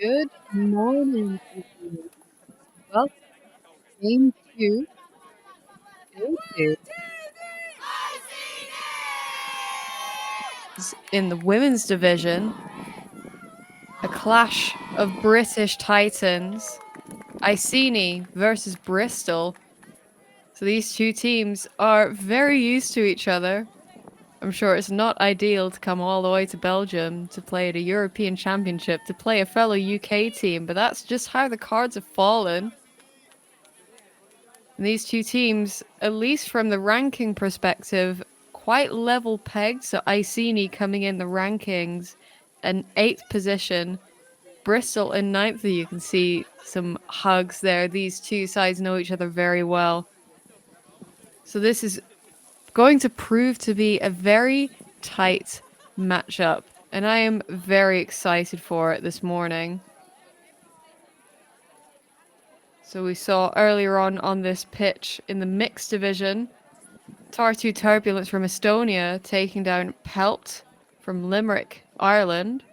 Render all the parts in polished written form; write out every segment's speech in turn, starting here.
Good morning, everyone. Welcome to Game 2, Day 2 in the women's division. A clash of British Titans. Iceni versus Bristol. So these two teams are very used to each other. I'm sure it's not ideal to come all the way to Belgium to play at a European Championship, to play a fellow UK team, but that's just how the cards have fallen. And these two teams, at least from the ranking perspective, quite level pegged. So Iceni coming in the rankings an 8th position. Bristol in 9th. You can see some hugs there. These two sides know each other very well. So this is going to prove to be a very tight matchup. And I am very excited for it this morning. So we saw earlier on this pitch in the mixed division, Tartu Turbulence from Estonia taking down Pelt from Limerick, Ireland.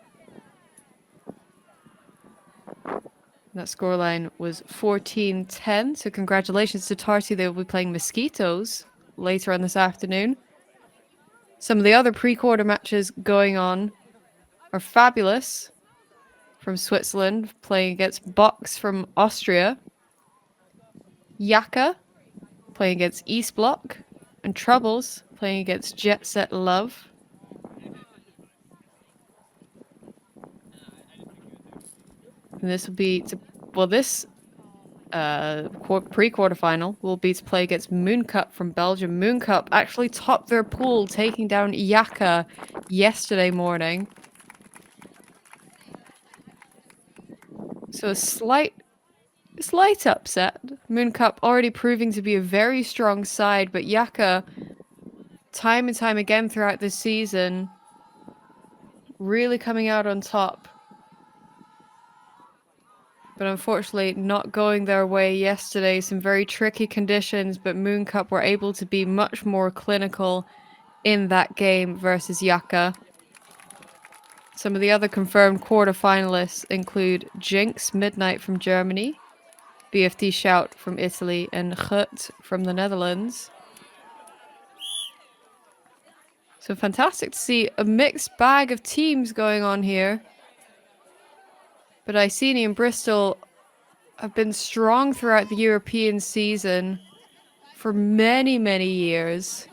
That scoreline was 14-10, so congratulations to Tartu. They will be playing Mosquitoes later on this afternoon. Some of the other pre-quarter matches going on are Fabulous from Switzerland playing against Box from Austria. Yaka playing against East Block. And Troubles playing against Jet Set Love. And this will be this pre-quarterfinal will be to play against Moon Cup from Belgium. Moon Cup actually topped their pool, taking down Yaka yesterday morning. So a slight upset. Moon Cup already proving to be a very strong side, but Yaka, time and time again throughout this season, really coming out on top. But unfortunately not going their way yesterday. Some very tricky conditions, but Moon Cup were able to be much more clinical in that game versus Yaka. Some of the other confirmed quarterfinalists include Jinx Midnight from Germany, BFD Shout from Italy, and Gut from the Netherlands. So fantastic to see a mixed bag of teams going on here. But Iceni and Bristol have been strong throughout the European season for many, many years.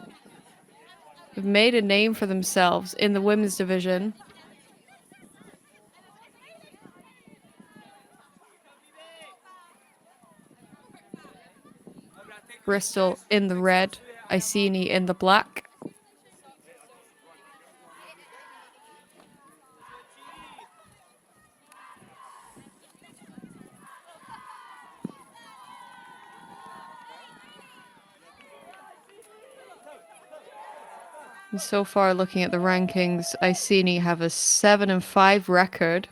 They've made a name for themselves in the women's division. Bristol in the red, Iceni in the black. And so far, looking at the rankings, Iceni have a 7-5 record.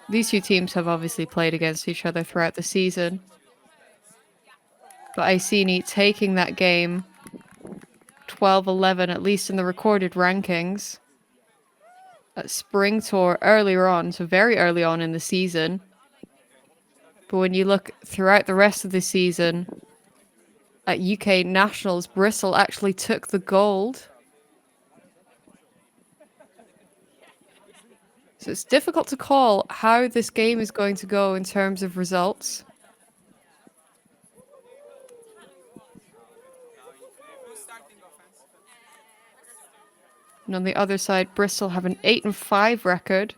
These two teams have obviously played against each other throughout the season. But Iceni taking that game 12-11, at least in the recorded rankings. At Spring Tour earlier on, so very early on in the season. But when you look throughout the rest of the season, at UK Nationals, Bristol actually took the gold. So it's difficult to call how this game is going to go in terms of results. And on the other side, Bristol have an 8-5 record.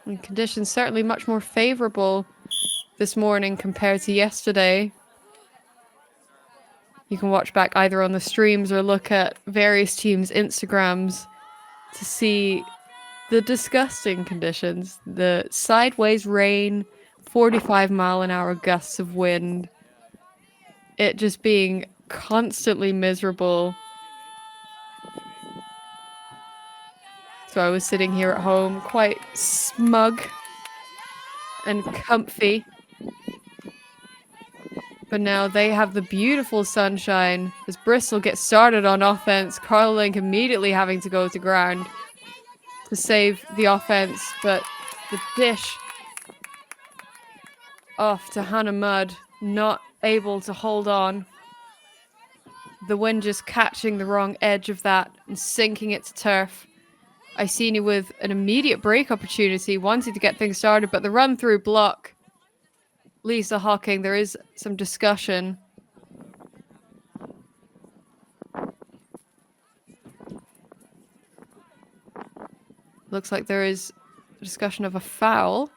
And conditions certainly much more favorable this morning compared to yesterday. You can watch back either on the streams or look at various teams' Instagrams to see the disgusting conditions. The sideways rain, 45-mile-an-hour gusts of wind. It just being constantly miserable. So I was sitting here at home, quite smug and comfy. But now they have the beautiful sunshine as Bristol gets started on offense. Carl Link immediately having to go to ground to save the offense, but the dish off to Hannah Mudd, not able to hold on. The wind just catching the wrong edge of that and sinking it to turf. Iceni with an immediate break opportunity, wanting to get things started, but the run through block. Lisa Hocking, there is some discussion. Looks like there is a discussion of a foul.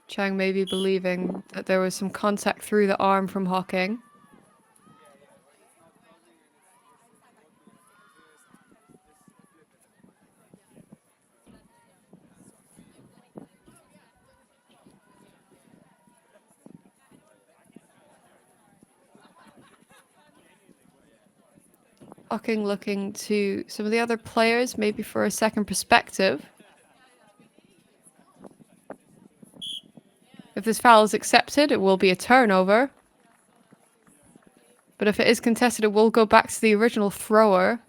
Chang may be believing that there was some contact through the arm from Hocking. Hocking looking to some of the other players, maybe for a second perspective. If this foul is accepted, it will be a turnover. But if it is contested, it will go back to the original thrower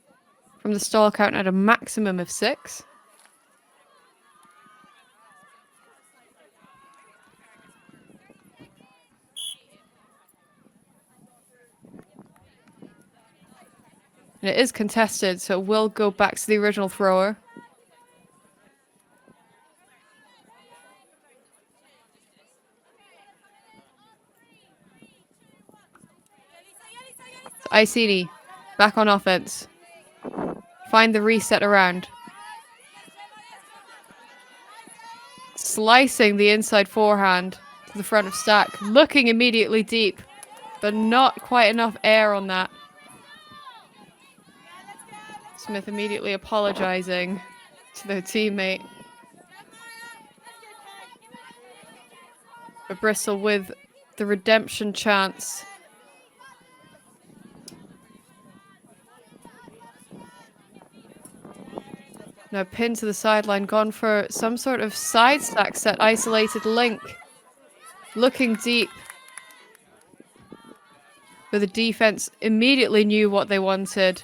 from the stall count at a maximum of 6. And it is contested, so it will go back to the original thrower. So Iceni back on offense. Find the reset around. Slicing the inside forehand to the front of stack. Looking immediately deep, but not quite enough air on that. Smith immediately apologizing to their teammate. But Bristol with the redemption chance. Now pinned to the sideline, gone for some sort of side stack set, isolated Link. Looking deep. But the defense immediately knew what they wanted.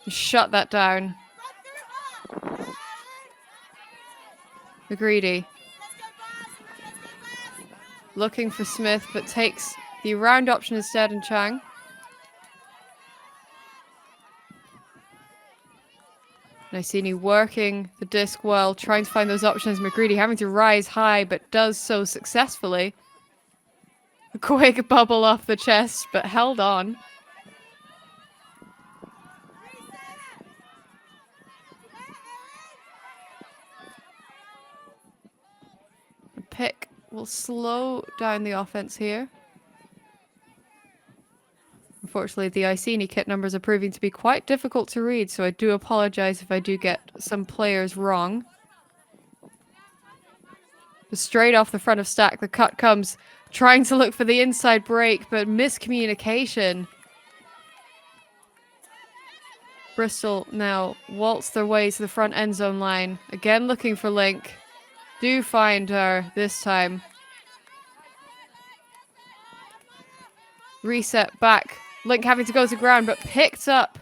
And shut that down. McGreedy. Looking for Smith, but takes the round option instead in Chang. Iceni working the disc well, trying to find those options. McGreedy having to rise high, but does so successfully. A quick bubble off the chest, but held on. The pick will slow down the offense here. Unfortunately, the Iceni kit numbers are proving to be quite difficult to read, so I do apologize if I do get some players wrong. But straight off the front of stack, the cut comes, trying to look for the inside break, but miscommunication. Bristol now waltz their way to the front end zone line. Again looking for Link. Do find her this time. Reset back. Link having to go to ground, but picked up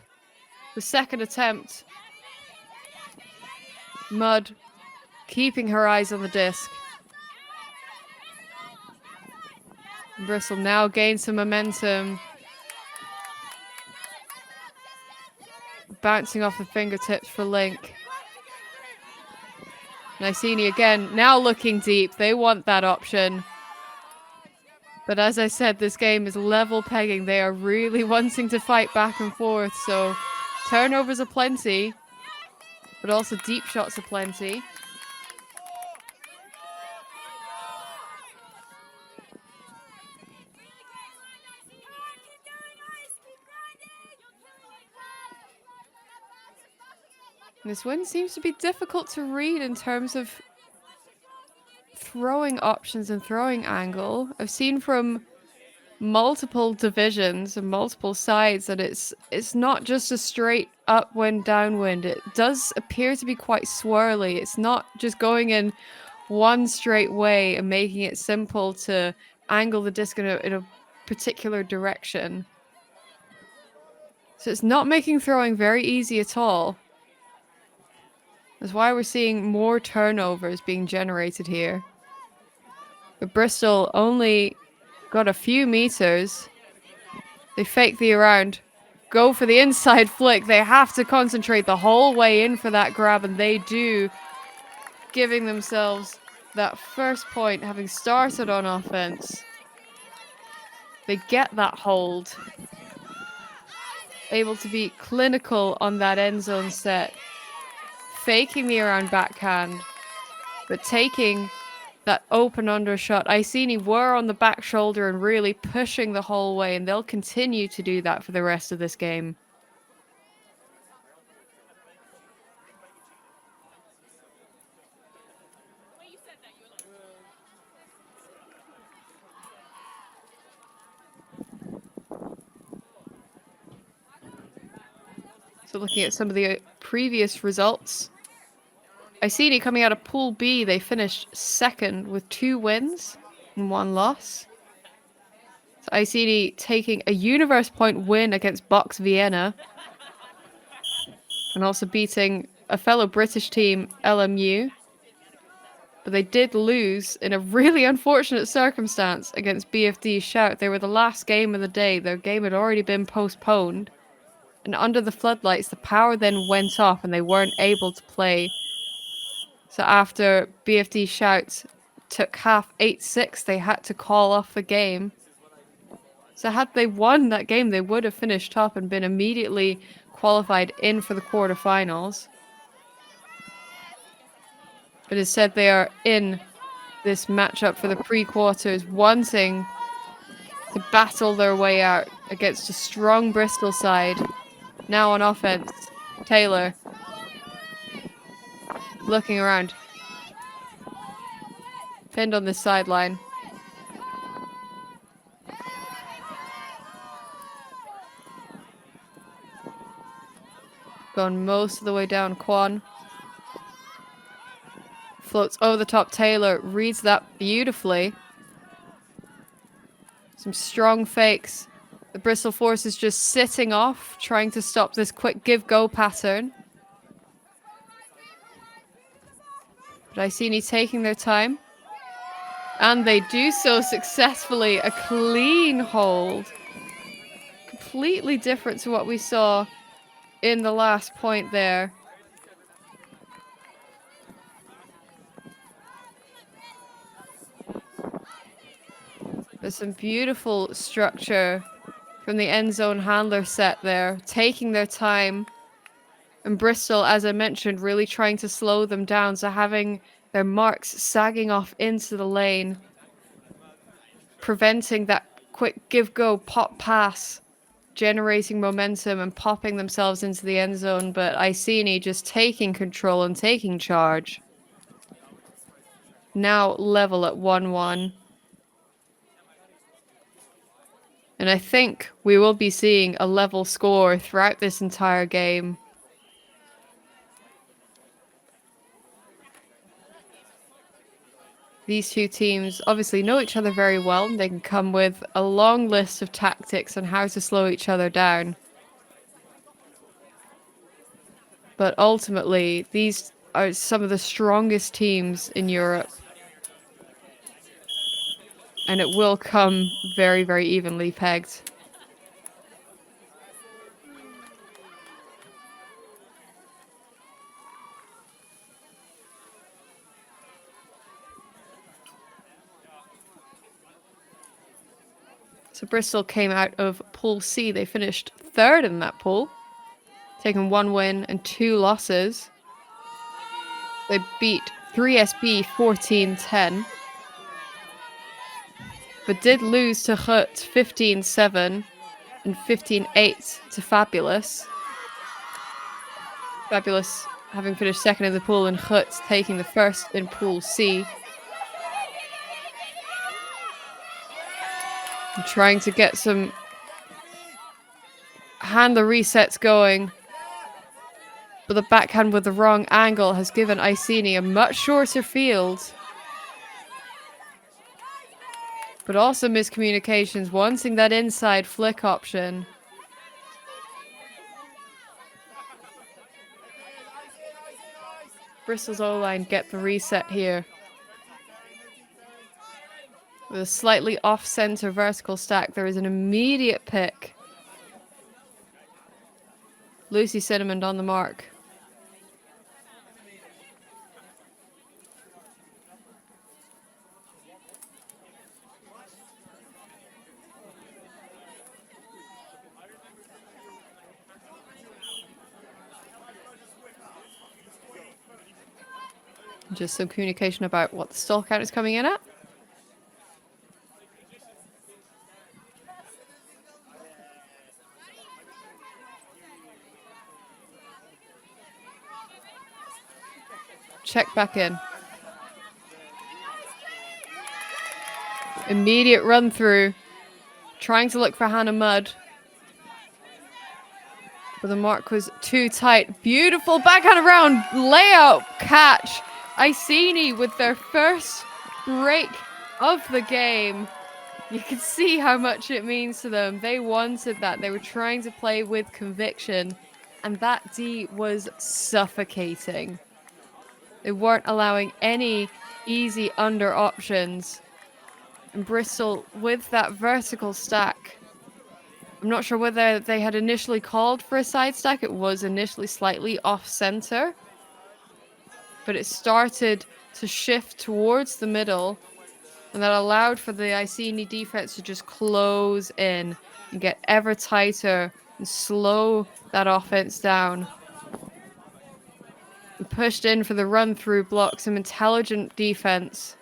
the second attempt. Mudd keeping her eyes on the disc. Bristol now gains some momentum. Bouncing off the fingertips for Link. Iceni again, now looking deep. They want that option. But as I said, this game is level pegging. They are really wanting to fight back and forth. So turnovers are plenty, but also deep shots are plenty. This win seems to be difficult to read in terms of throwing options and throwing angle. I've seen from multiple divisions and multiple sides that it's not just a straight upwind downwind. It does appear to be quite swirly. It's not just going in one straight way and making it simple to angle the disc in a particular direction. So it's not making throwing very easy at all. That's why we're seeing more turnovers being generated here. But Bristol only got a few meters. They fake the around, go for the inside flick. They have to concentrate the whole way in for that grab, and they do, giving themselves that first point, having started on offense. They get that hold. Able to be clinical on that end zone set. Faking the around backhand, but taking that open undershot. Iceni were on the back shoulder and really pushing the whole way, and they'll continue to do that for the rest of this game. So looking at some of the previous results, Iceni coming out of Pool B, they finished second with 2 wins and 1 loss. So Iceni taking a Universe Point win against Box Vienna and also beating a fellow British team, LMU. But they did lose in a really unfortunate circumstance against BFD Shout. They were the last game of the day. Their game had already been postponed. And under the floodlights, the power then went off and they weren't able to play. So after BFD Shout took half 8-6, they had to call off the game. So had they won that game, they would have finished top and been immediately qualified in for the quarterfinals. But instead they are in this matchup for the pre-quarters, wanting to battle their way out against a strong Bristol side. Now on offense, Taylor looking around. Pinned on this sideline. Gone most of the way down. Quan floats over the top. Taylor reads that beautifully. Some strong fakes. The Bristol force is just sitting off, trying to stop this quick give-go pattern. But Iceni taking their time. And they do so successfully. A clean hold. Completely different to what we saw in the last point there. There's some beautiful structure from the end zone handler set there, taking their time. And Bristol, as I mentioned, really trying to slow them down, so having their marks sagging off into the lane, preventing that quick give-go pop pass, generating momentum and popping themselves into the end zone. But Iceni just taking control and taking charge. Now level at 1-1. And I think we will be seeing a level score throughout this entire game. These two teams obviously know each other very well, and they can come with a long list of tactics on how to slow each other down. But ultimately, these are some of the strongest teams in Europe. And it will come very, very evenly pegged. So Bristol came out of Pool C. They finished third in that pool, taking 1 win and 2 losses. They beat 3SB 14-10. But did lose to Hut 15-7 and 15-8 to Fabulous. Fabulous having finished second in the pool and Hut taking the first in Pool C. I'm trying to get some handler resets going. But the backhand with the wrong angle has given Iceni a much shorter field. But also miscommunications, wanting that inside flick option. Bristol's O-line get the reset here. With a slightly off-center vertical stack, there is an immediate pick. Lucy Cinnamon on the mark. Just some communication about what the stall count is coming in at. Check back in. Immediate run through. Trying to look for Hannah Mudd. But the mark was too tight. Beautiful backhand around layout catch. Iceni with their first break of the game. You can see how much it means to them. They wanted that. They were trying to play with conviction. And that D was suffocating. They weren't allowing any easy under options. And Bristol with that vertical stack. I'm not sure whether they had initially called for a side stack. It was initially slightly off center. But it started to shift towards the middle. And that allowed for the Iceni defense to just close in and get ever tighter and slow that offense down. And pushed in for the run through block, some intelligent defense.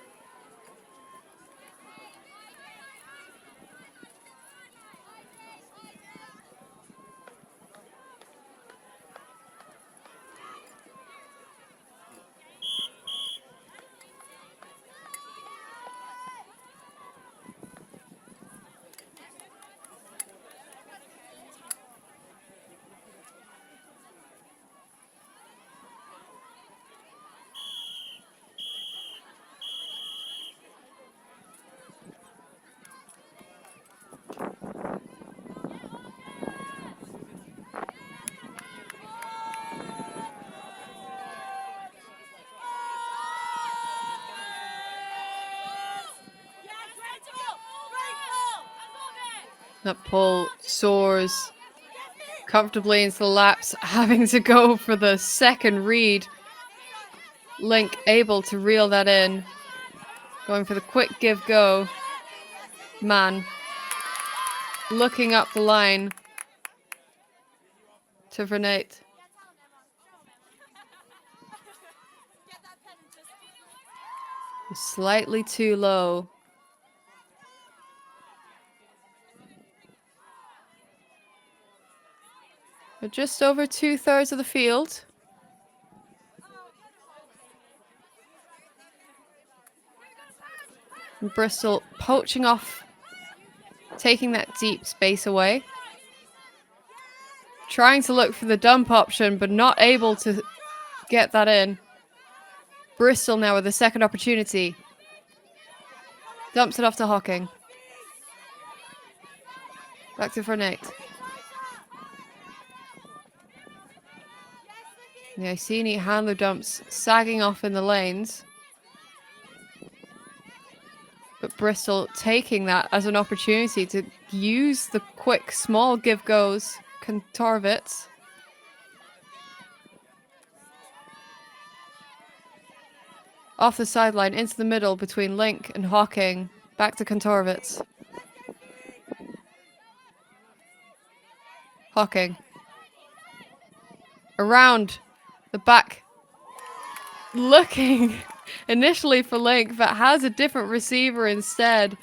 That pull soars comfortably into the laps, having to go for the second read. Link able to reel that in. Going for the quick give go. Man. Looking up the line to Vernate. Slightly too low. But just over 2/3 of the field. And Bristol poaching off, taking that deep space away. Trying to look for the dump option, but not able to get that in. Bristol now with a second opportunity. Dumps it off to Hawking. Back to Vernate. The Iceni handler dumps sagging off in the lanes. But Bristol taking that as an opportunity to use the quick small give goes. Kantorvitz. Off the sideline into the middle between Link and Hawking. Back to Kantorvitz. Hawking. Around the back. Looking initially for Link, but has a different receiver instead.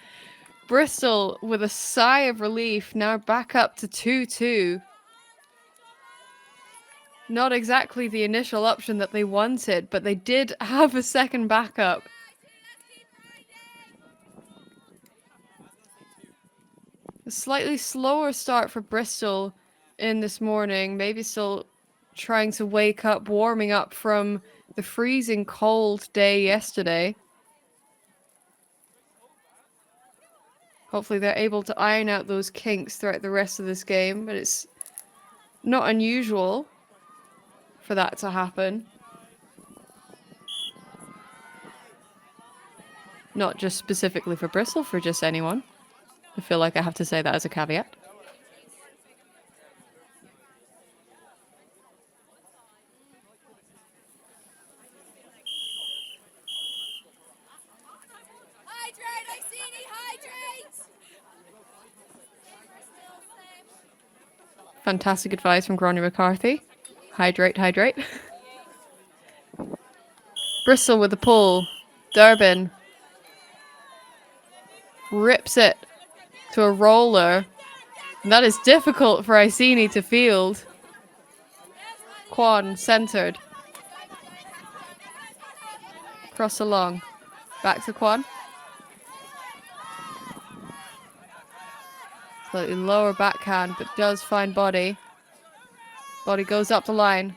Bristol with a sigh of relief, now back up to 2-2. Not exactly the initial option that they wanted, but they did have a second backup. A slightly slower start for Bristol in this morning. Maybe still trying to wake up, warming up from the freezing cold day yesterday. Hopefully they're able to iron out those kinks throughout the rest of this game, but it's not unusual for that to happen. Not just specifically for Bristol, for just anyone. I feel like I have to say that as a caveat. Hydrate, Iceni, hydrate! Fantastic advice from Gráinne McCarthy. Hydrate, hydrate. Bristol with the pull. Durbin rips it to a roller. And that is difficult for Iceni to field. Quan centered. Cross along. Back to Quan. Slightly lower backhand, but does find body. Body goes up the line.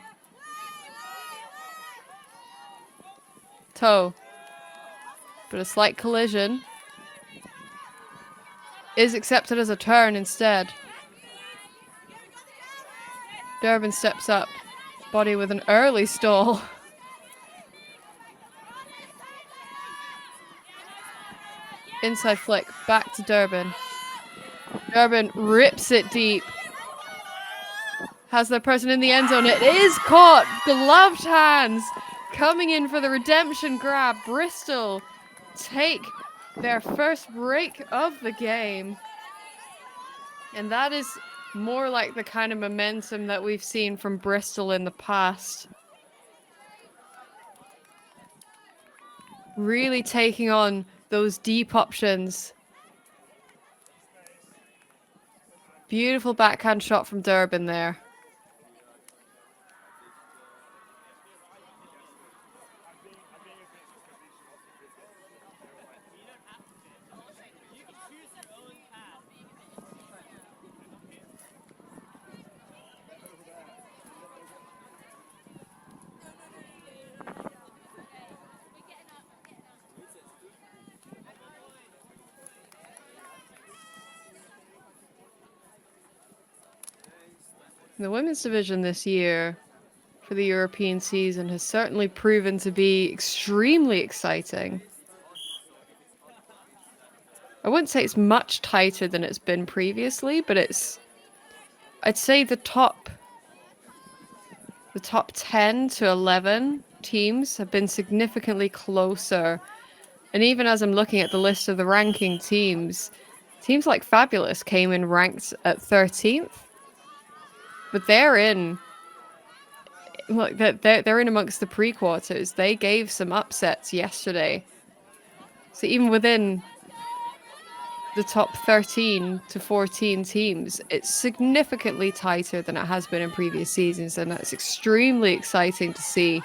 Toe. But a slight collision is accepted as a turn instead. Durbin steps up. Body with an early stall. Inside flick. Back to Durbin. Durbin rips it deep. Has the person in the end zone. It is caught. Gloved hands. Coming in for the redemption grab. Bristol take their first break of the game. And that is more like the kind of momentum that we've seen from Bristol in the past. Really taking on those deep options. Beautiful backhand shot from Durbin there. The women's division this year for the European season has certainly proven to be extremely exciting. I wouldn't say it's much tighter than it's been previously, but I'd say the top 10 to 11 teams have been significantly closer. And even as I'm looking at the list of the ranking teams like Fabulous came in ranked at 13th. But they're in amongst the pre-quarters. They gave some upsets yesterday. So even within the top 13 to 14 teams, it's significantly tighter than it has been in previous seasons, and that's extremely exciting to see.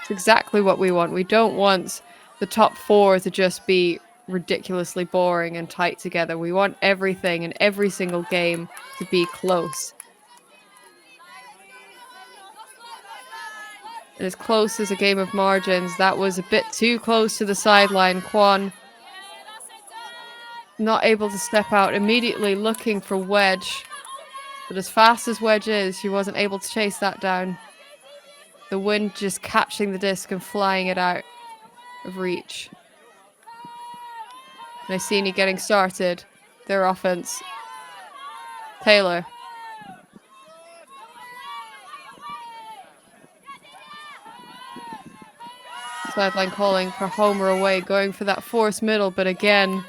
It's exactly what we want. We don't want the top 4 to just be ridiculously boring and tight together. We want everything and every single game to be close. And as close as a game of margins, that was a bit too close to the sideline. Quan not able to step out immediately, looking for Wedge. But as fast as Wedge is, she wasn't able to chase that down. The wind just catching the disc and flying it out of reach. And Iceni getting started. Their offense. Taylor. Sideline calling for home or away, going for that forced middle, but again,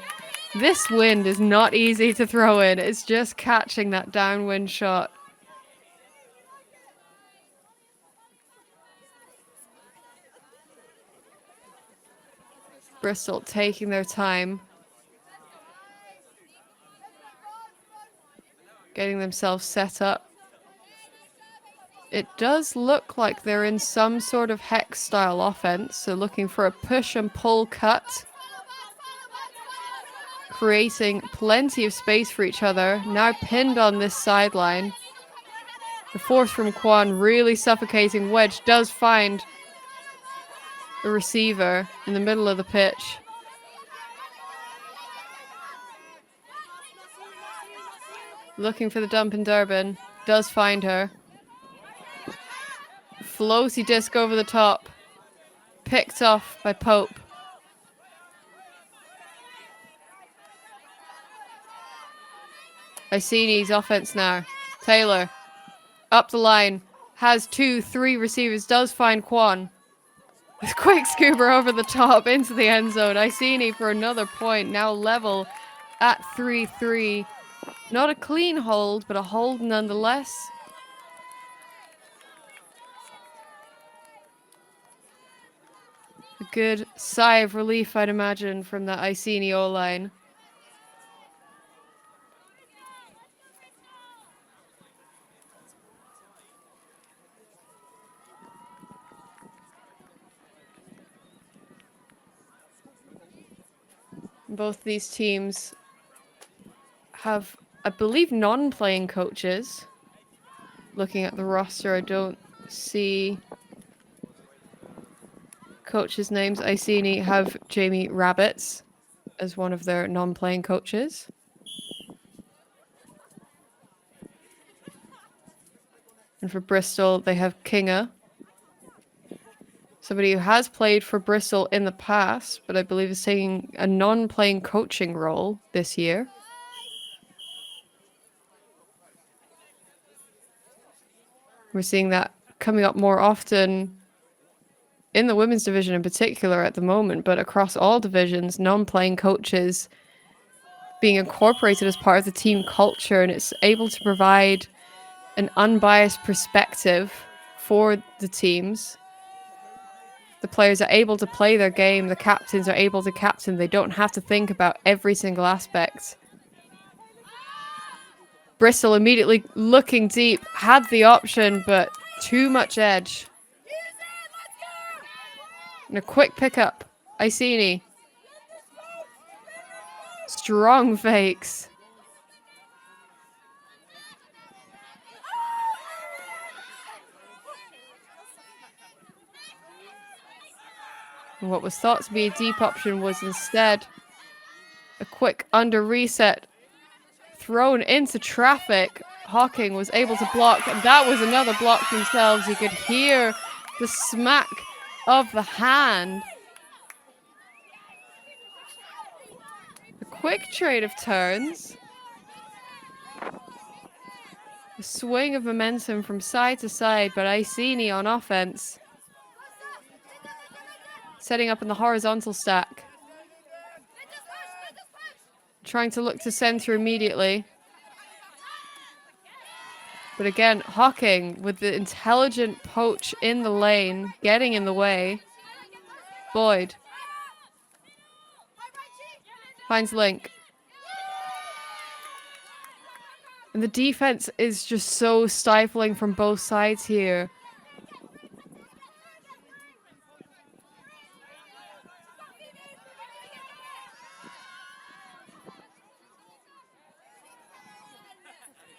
this wind is not easy to throw in. It's just catching that downwind shot. Bristol taking their time. Getting themselves set up. It does look like they're in some sort of hex style offense, so looking for a push and pull cut. creating plenty of space for each other. Now pinned on this sideline. The force from Kwon really suffocating. Wedge does find the receiver in the middle of the pitch. Looking for the dump in Durban. Does find her. Floaty disc over the top. Picked off by Pope. Iceni's offense now. Taylor. Up the line. Has 2-3 receivers. Does find Kwon. Quick scooper over the top into the end zone. Iceni for another point. Now level at 3-3. Not a clean hold, but a hold nonetheless. A good sigh of relief, I'd imagine, from the Iceni O-line. Both these teams have, I believe, non-playing coaches. Looking at the roster, I don't see coaches' names. Iceni have Jamie Rabbits as one of their non-playing coaches. And for Bristol, they have Kinga. Somebody who has played for Bristol in the past, but I believe is taking a non-playing coaching role this year. We're seeing that coming up more often in the women's division in particular at the moment, but across all divisions, non-playing coaches being incorporated as part of the team culture, and it's able to provide an unbiased perspective for the teams. The players are able to play their game. The captains are able to captain. They don't have to think about every single aspect. Bristol immediately looking deep. Had the option, but too much edge. And a quick pickup. Iceni. Strong fakes. And what was thought to be a deep option was instead a quick under reset thrown into traffic. Hawking was able to block, and that was another block themselves. You could hear the smack of the hand. A quick trade of turns. A swing of momentum from side to side, but Iceni on offense. Setting up in the horizontal stack. Trying to look to center immediately. But again, Hawking with the intelligent poach in the lane, getting in the way. Boyd. Finds Link. And the defense is just so stifling from both sides here.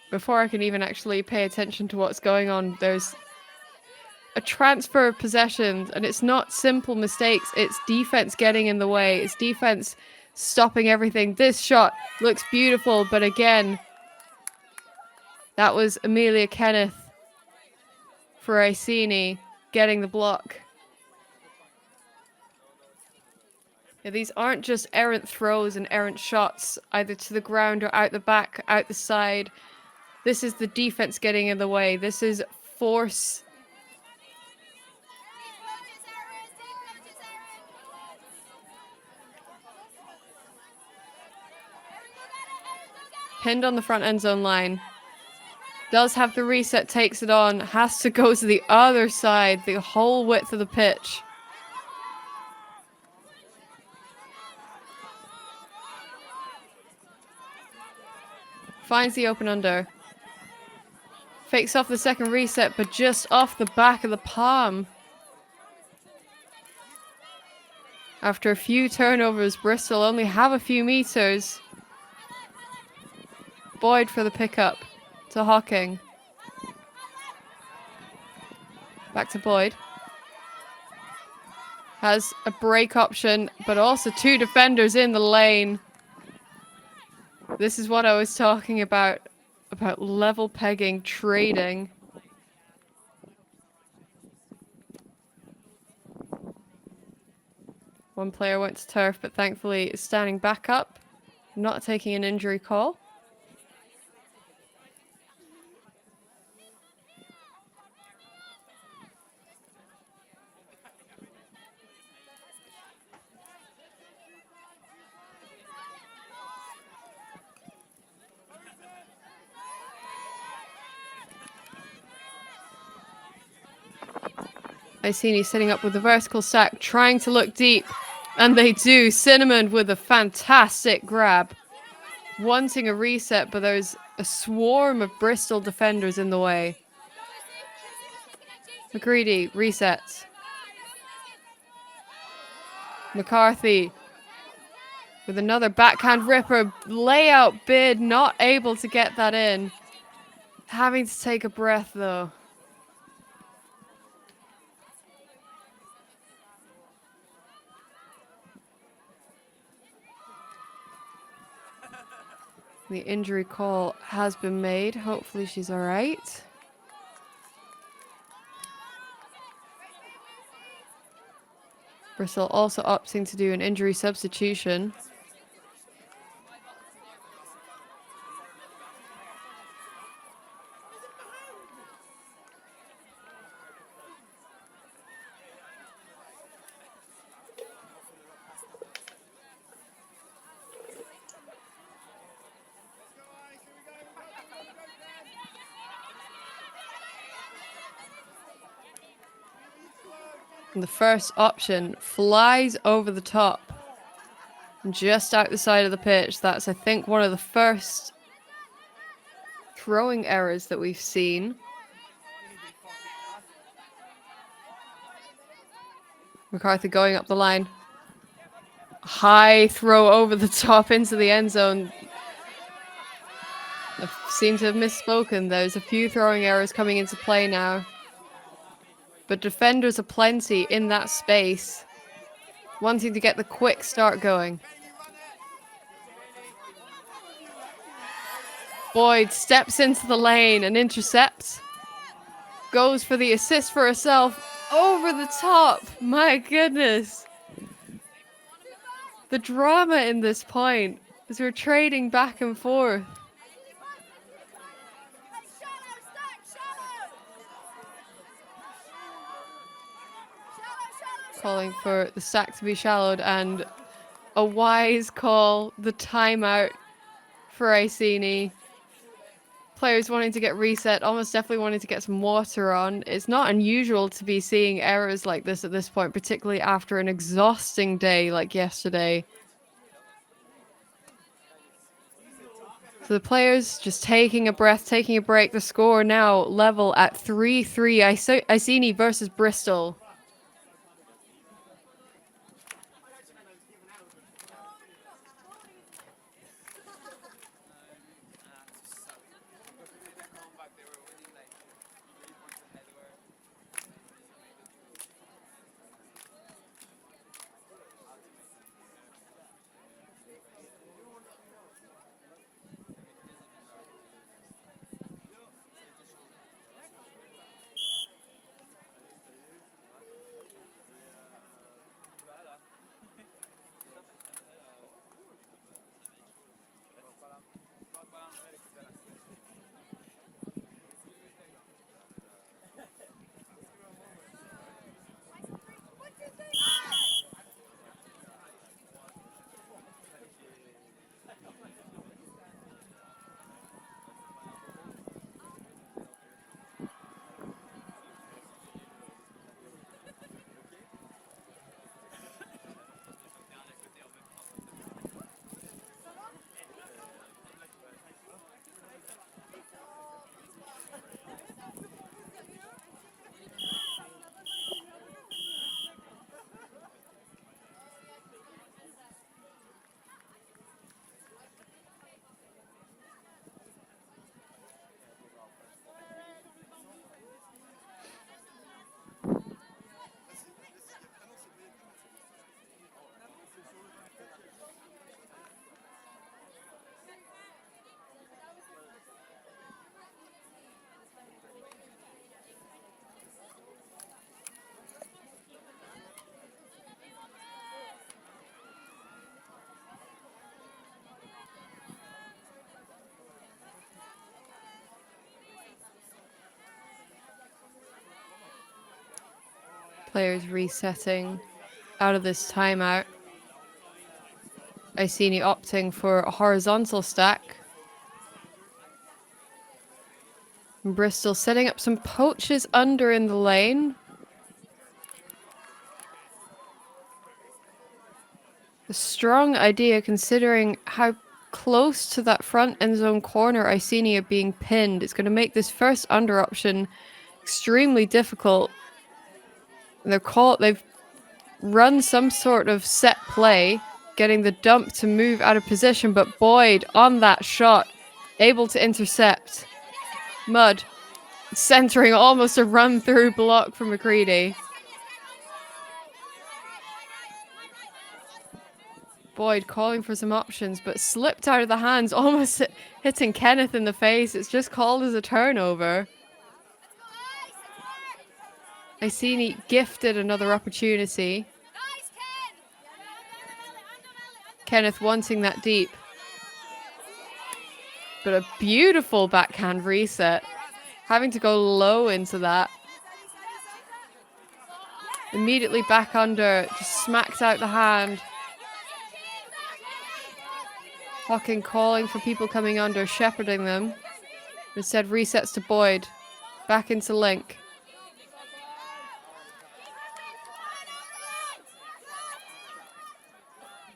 Before I can even actually pay attention to what's going on, there's a transfer of possessions, and it's not simple mistakes. It's defense getting in the way. It's defense stopping everything. This shot looks beautiful, but again, that was Amelia Kenneth for Iceni getting the block. Yeah, these aren't just errant throws and errant shots, either to the ground or out the back, out the side. This is the defense getting in the way. This is force. Pinned on the front end zone line. Does have the reset, takes it on. Has to go to the other side, the whole width of the pitch. Finds the open under. Fakes off the second reset, but just off the back of the palm. After a few turnovers, Bristol only have a few meters. Boyd for the pickup to Hawking. Back to Boyd. Has a break option, but also two defenders in the lane. This is what I was talking about level pegging, trading. One player went to turf, but thankfully is standing back up, not taking an injury call. Iceni setting up with the vertical sack, trying to look deep. And they do. Cinnamon with a fantastic grab. Wanting a reset, but there's a swarm of Bristol defenders in the way. McCready resets. McCarthy with another backhand ripper. Layout bid, not able to get that in. Having to take a breath though. The injury call has been made. Hopefully she's all right. Bristol also opting to do an injury substitution. And the first option flies over the top. Just out the side of the pitch. That's, I think, one of the first throwing errors that we've seen. McCarthy going up the line. High throw over the top into the end zone. I seem to have misspoken. There's a few throwing errors coming into play now. But defenders are plenty in that space, wanting to get the quick start going. Boyd steps into the lane and intercepts. Goes for the assist for herself. Over the top. My goodness. The drama in this point as we're trading back and forth. Calling for the sack to be shallowed and a wise call, the timeout for Iceni. Players wanting to get reset, almost definitely wanting to get some water on. It's not unusual to be seeing errors like this at this point, particularly after an exhausting day like yesterday. So the players just taking a breath, taking a break. The score now level at 3-3. Iceni versus Bristol. players resetting out of this timeout. Iceni opting for a horizontal stack. And Bristol setting up some poaches under in the lane. A strong idea considering how close to that front end zone corner Iceni are being pinned. It's going to make this first under option extremely difficult. And they've run some sort of set play, getting the dump to move out of position, but Boyd on that shot, able to intercept. Mudd centering almost a run-through block from McCready. Boyd calling for some options, but slipped out of the hands, almost hitting Kenneth in the face. It's just called as a turnover. Iceni gifted another opportunity. Kenneth wanting that deep. But a beautiful backhand reset. Having to go low into that. Immediately back under, just smacked out the hand. Hocking calling for people coming under, shepherding them. Instead resets to Boyd. Back into Link.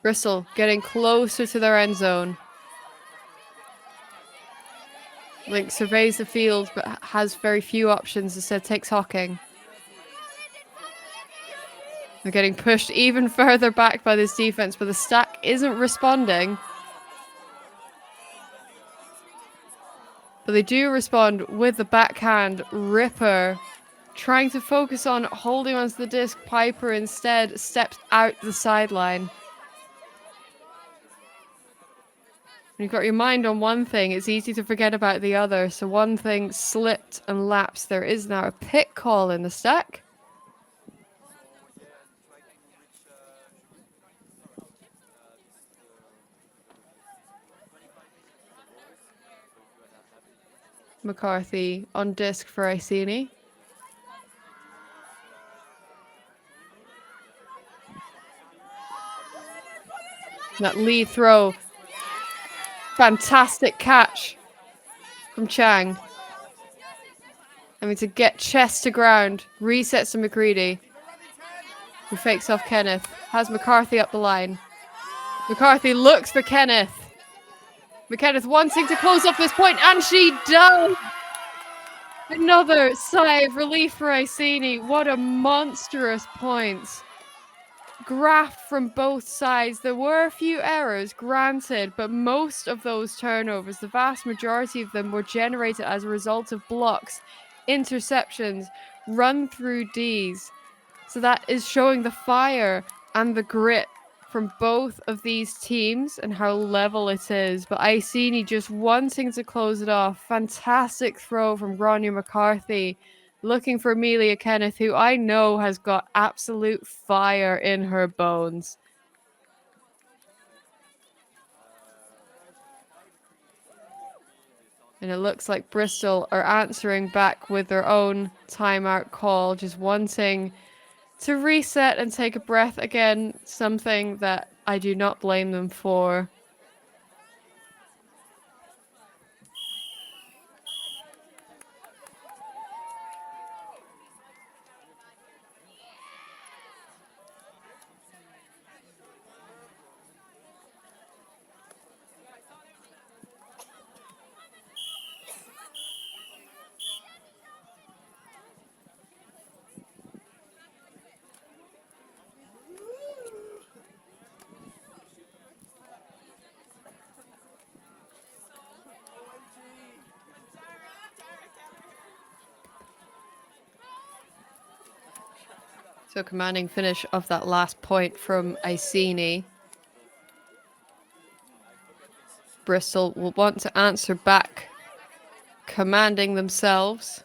Bristol getting closer to their end zone. Link surveys the field but has very few options. Instead takes Hocking. They're getting pushed even further back by this defense, but the stack isn't responding. But they do respond with the backhand ripper, trying to focus on holding onto the disc. Piper instead steps out the sideline. When you've got your mind on one thing, it's easy to forget about the other. So one thing slipped and lapsed. There is now a pick call in the stack. McCarthy on disc for Iceni. That lead throw. Fantastic catch from Chang. I mean, to get chest to ground. Resets to McCready. Who fakes off Kenneth. Has McCarthy up the line. McCarthy looks for Kenneth. McKenneth wanting to close off this point, and she does! Another sigh of relief for Iceni. What a monstrous point. Graph from both sides. There were a few errors, granted, but most of those turnovers, the vast majority of them, were generated as a result of blocks, interceptions, run-through Ds. So that is showing the fire and the grit from both of these teams and how level it is. But Iceni just wanting to close it off. Fantastic throw from Gráinne McCarthy. Looking for Amelia Kenneth, who I know has got absolute fire in her bones. And it looks like Bristol are answering back with their own timeout call, just wanting to reset and take a breath again, something that I do not blame them for. So commanding finish of that last point from Iceni. Bristol will want to answer back, commanding themselves.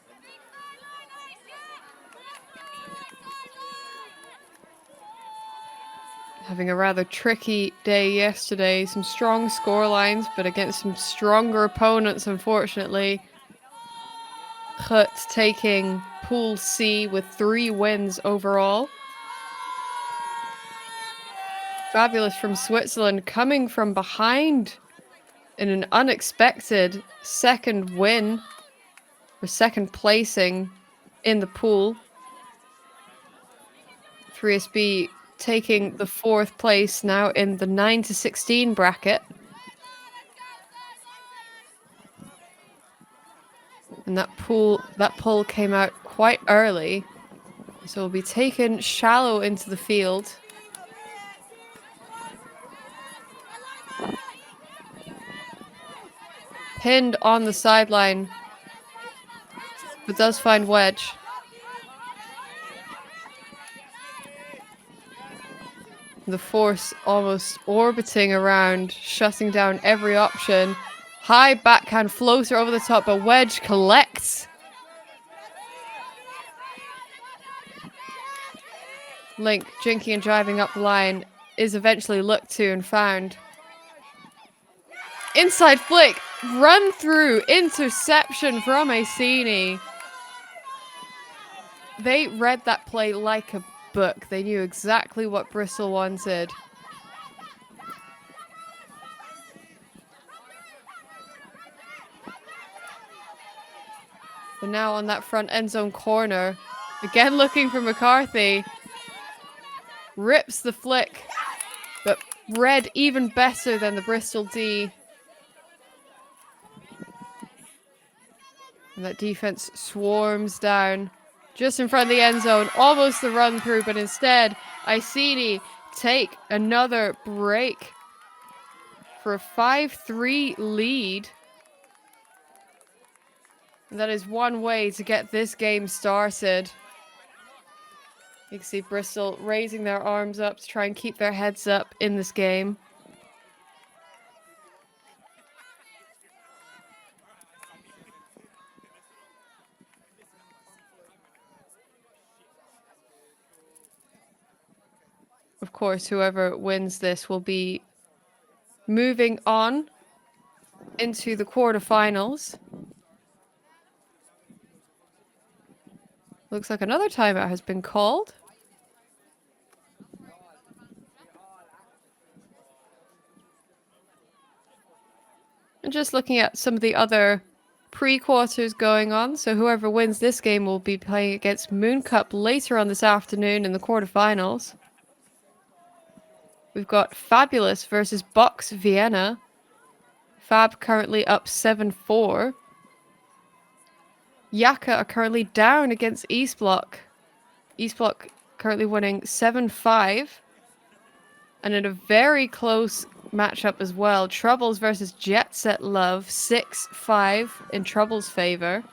Having a rather tricky day yesterday. Some strong score lines, but against some stronger opponents, unfortunately. Gut taking Pool C with 3 wins overall. Fabulous from Switzerland coming from behind in an unexpected second win, or second placing in the pool. 3SB taking the 4th place now in the 9-16 bracket. And that poll came out quite early, so will be taken shallow into the field. Pinned on the sideline, but does find wedge. The force almost orbiting around, shutting down every option. High backhand floater over the top, but wedge collects. Link jinking and driving up the line is eventually looked to and found. Inside flick, run through, interception from Iceni. They read that play like a book. They knew exactly what Bristol wanted. But now on that front end zone corner, again looking for McCarthy. Rips the flick, but read even better than the Bristol D. And that defense swarms down just in front of the end zone. Almost the run through, but instead, Iceni take another break for a 5-3 lead. And that is one way to get this game started. You can see Bristol raising their arms up to try and keep their heads up in this game. Of course, whoever wins this will be moving on into the quarterfinals. Looks like another timeout has been called. And just looking at some of the other pre-quarters going on. So whoever wins this game will be playing against Moon Cup later on this afternoon in the quarterfinals. We've got Fabulous versus Box Vienna. Fab currently up 7-4. Yaka are currently down against East Block. East Block currently winning 7-5. And in a very close matchup as well, Troubles versus Jet Set Love, 6-5 in Troubles' favor.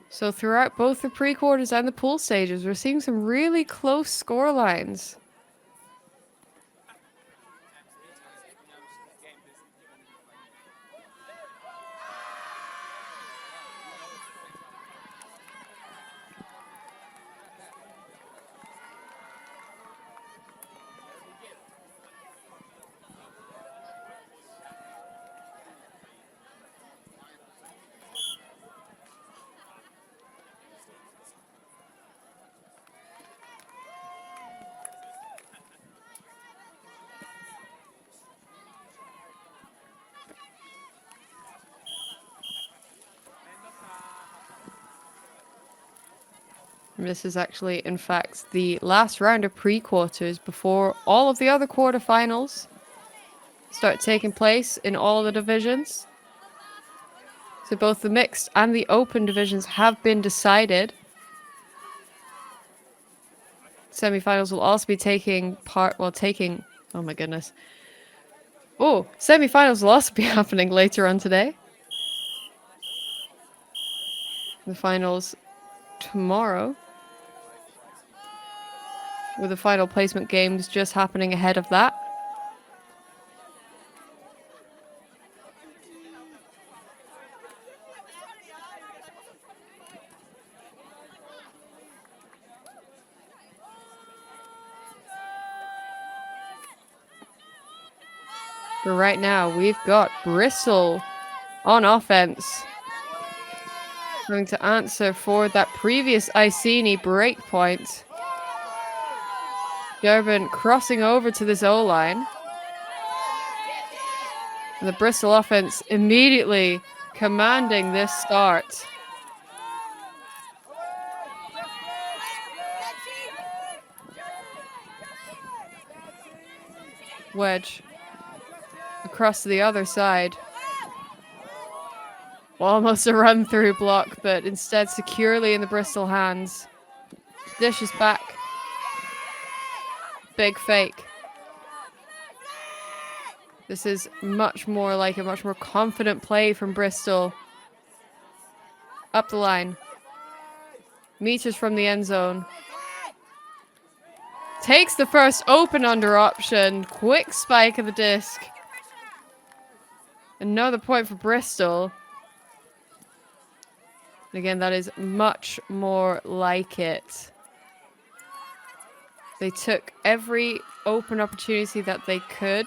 So throughout both the pre-quarters and the pool stages, we're seeing some really close score lines. This is actually, in fact, the last round of pre-quarters before all of the other quarterfinals start taking place in all of the divisions. So both the mixed and the open divisions have been decided. Semifinals will also be taking part, oh my goodness. Oh, semifinals will also be happening later on today. The finals tomorrow, with the final placement games just happening ahead of that. For right now, we've got Bristol on offense, going to answer for that previous Iceni break point. Durban crossing over to this O-line. And the Bristol offense immediately commanding this start. Wedge across to the other side. Almost a run through block, but instead securely in the Bristol hands. Dish is back. Big fake. This is much more like a much more confident play from Bristol. Up the line. Meters from the end zone. Takes the first open under option. Quick spike of the disc. Another point for Bristol. Again, that is much more like it. They took every open opportunity that they could.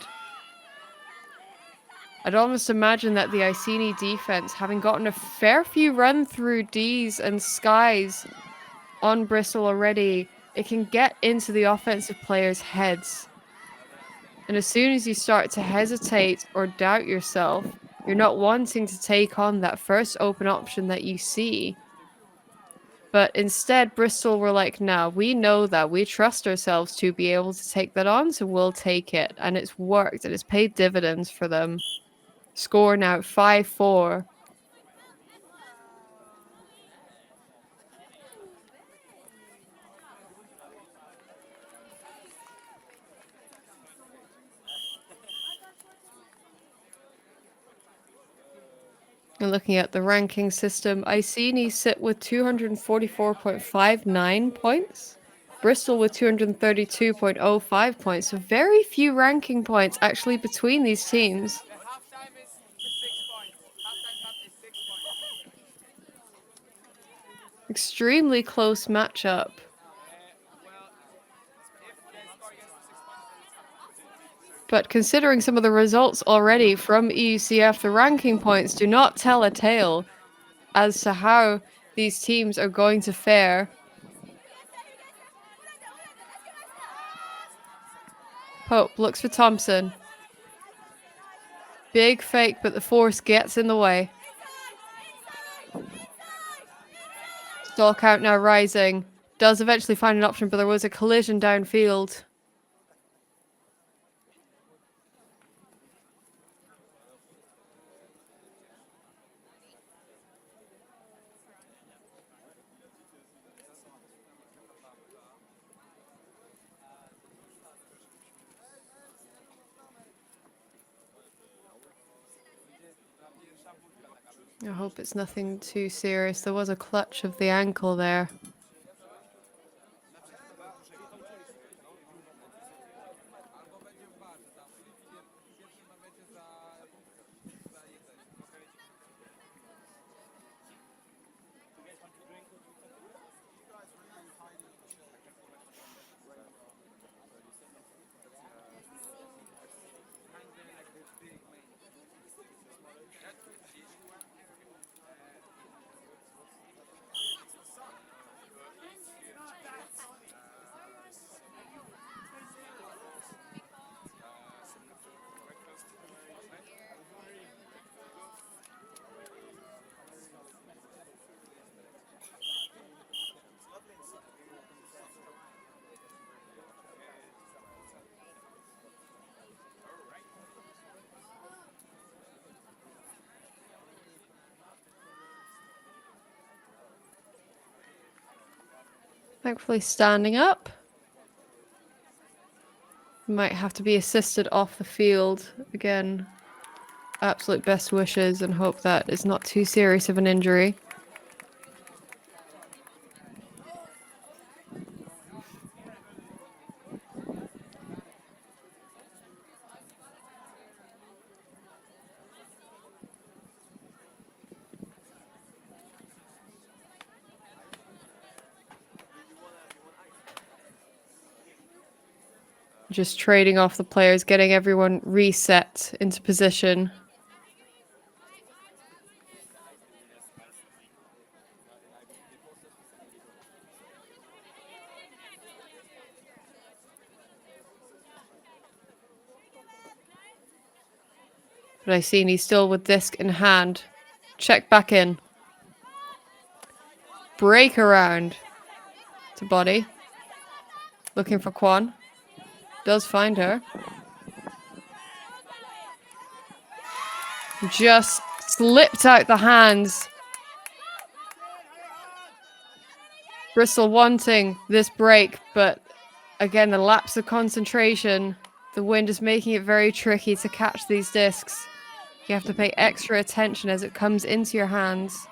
I'd almost imagine that the Iceni defense, having gotten a fair few run-through Ds and Skies on Bristol already, it can get into the offensive players' heads. And as soon as you start to hesitate or doubt yourself, you're not wanting to take on that first open option that you see. But instead, Bristol were like, no, we know that. We trust ourselves to be able to take that on, so we'll take it. And it's worked, and it's paid dividends for them. Score now 5-4. And looking at the ranking system, Iceni sit with 244.59 points. Bristol with 232.05 points. So very few ranking points actually between these teams. Extremely close matchup. But considering some of the results already from EUCF, the ranking points do not tell a tale as to how these teams are going to fare. Pope looks for Thompson. Big fake, but the force gets in the way. Stall count now rising. Does eventually find an option, but there was a collision downfield. I hope it's nothing too serious. There was a clutch of the ankle there. Thankfully standing up. Might have to be assisted off the field. Again, absolute best wishes and hope that is not too serious of an injury. Just trading off the players, getting everyone reset into position. But Iceni still with disc in hand. Check back in. Break around to body. Looking for Quan. Does find her. Just slipped out the hands. Bristol wanting this break, but again, the lapse of concentration. The wind is making it very tricky to catch these discs. You have to pay extra attention as it comes into your hands.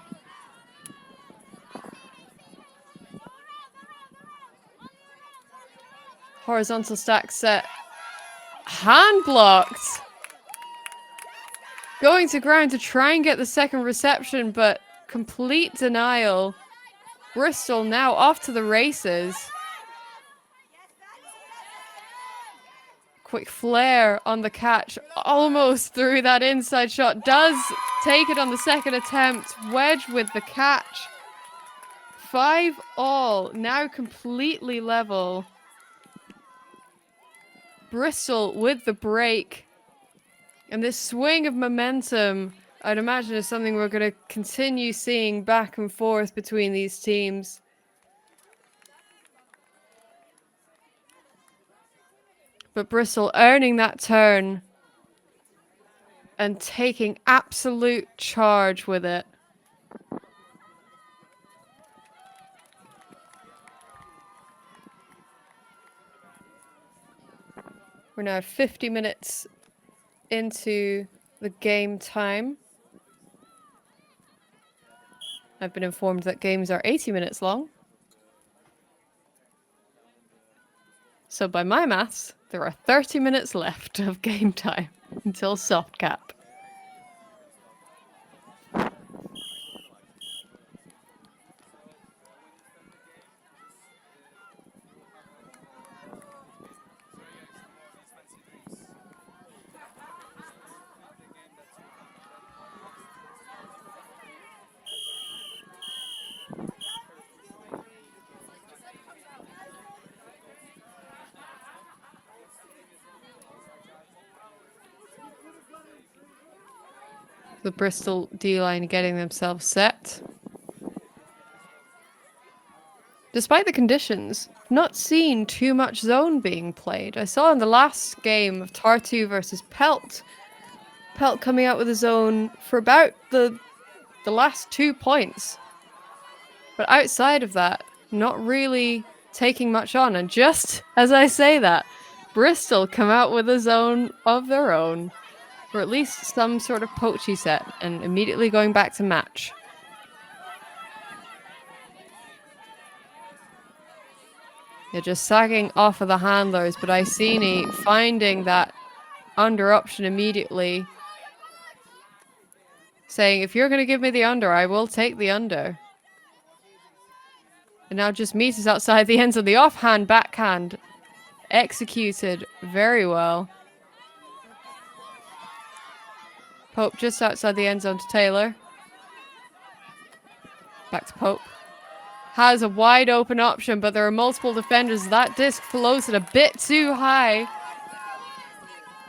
Horizontal stack set. Hand blocked. Going to ground to try and get the second reception, but complete denial. Bristol now off to the races. Quick flare on the catch. Almost through that inside shot. Does take it on the second attempt. Wedge with the catch. 5-all. Now completely level. Bristol with the break. And this swing of momentum, I'd imagine, is something we're going to continue seeing back and forth between these teams. But Bristol earning that turn and taking absolute charge with it. We're now 50 minutes into the game time. I've been informed that games are 80 minutes long. So by my maths, there are 30 minutes left of game time until soft cap. The Bristol D-line getting themselves set. Despite the conditions, not seen too much zone being played. I saw in the last game of Tartu versus Pelt, Pelt coming out with a zone for about the last 2 points. But outside of that, not really taking much on. And just as I say that, Bristol come out with a zone of their own. Or at least some sort of poachy set, and immediately going back to match. They're just sagging off of the handlers, but Iceni finding that under option immediately. Saying, if you're going to give me the under, I will take the under. And now just meters outside the ends of the offhand, backhand. Executed very well. Pope just outside the end zone to Taylor. Back to Pope. Has a wide open option, but there are multiple defenders. That disc floats it a bit too high.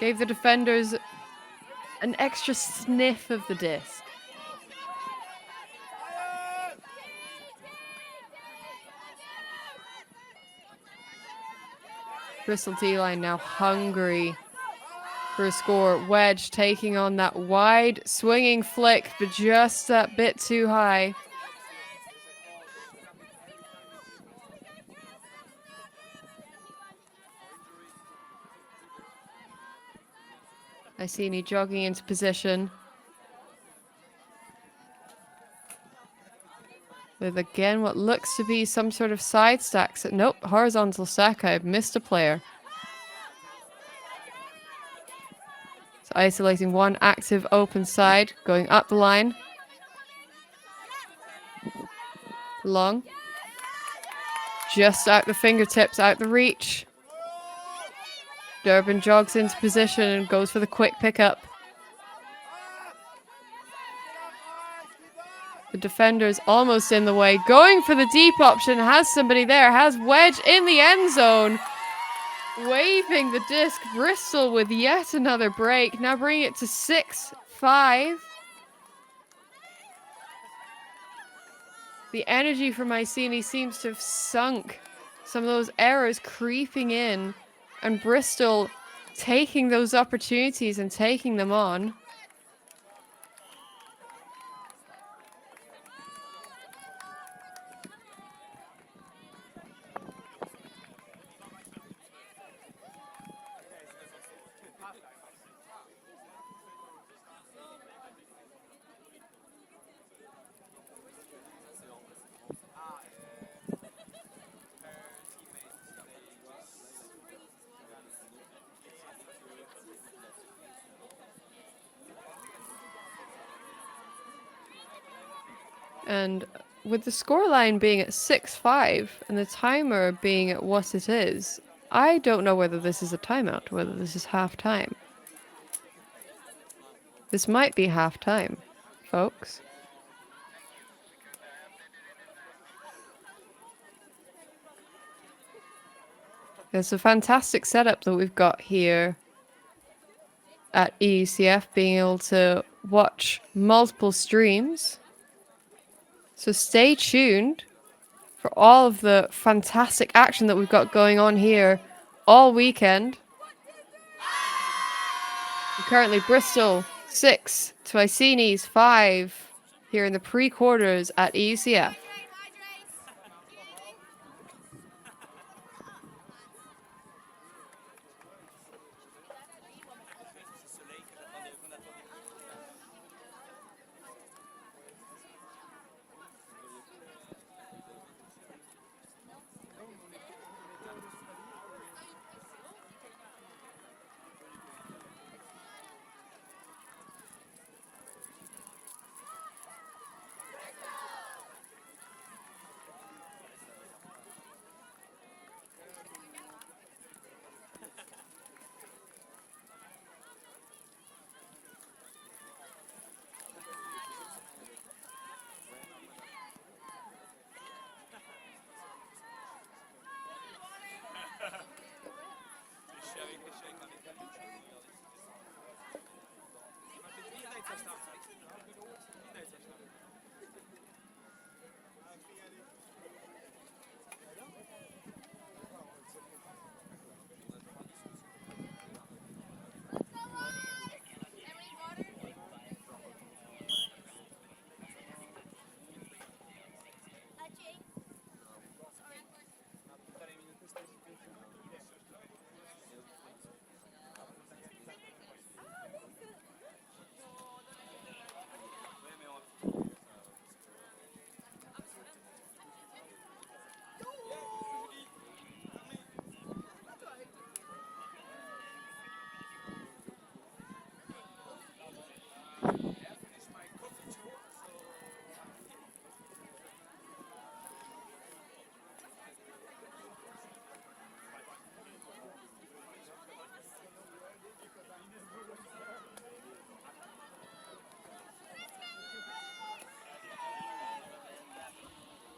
Gave the defenders an extra sniff of the disc. Bristol D-line now hungry for a score. Wedge taking on that wide swinging flick, but just that bit too high. Iceni jogging into position. With again what looks to be some sort of side stacks. Nope, horizontal stack. I've missed a player. So isolating one active open side, going up the line. Long. Just out the fingertips, out the reach. Durban jogs into position and goes for the quick pickup. The defender's almost in the way. Going for the deep option. Has somebody there. Has Wedge in the end zone. Waving the disc. Bristol with yet another break. Now bringing it to 6-5. The energy from Iceni seems to have sunk. Some of those errors creeping in. And Bristol taking those opportunities and taking them on. And with the scoreline being at 6-5 and the timer being at what it is, I don't know whether this is a timeout, whether this is half-time. This might be half-time, folks. It's a fantastic setup that we've got here at EUCF, being able to watch multiple streams. So stay tuned for all of the fantastic action that we've got going on here all weekend. And currently Bristol 6 to Iceni's 5 here in the pre-quarters at EUCF.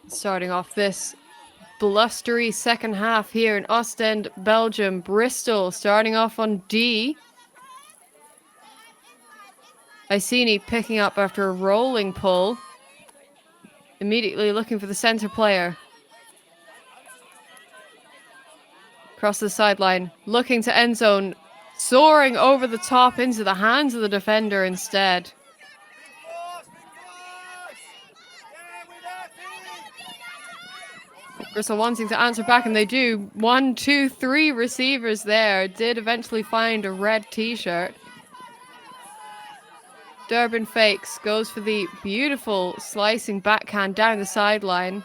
Starting off this blustery second half here in Oostende, Belgium. Bristol starting off on D. Iceni picking up after a rolling pull. Immediately looking for the center player. Across the sideline, looking to end zone. Soaring over the top into the hands of the defender instead. Bristol wanting to answer back, and they do. 1, 2, 3 receivers there. Did eventually find a red t-shirt. Durban fakes, goes for the beautiful slicing backhand down the sideline.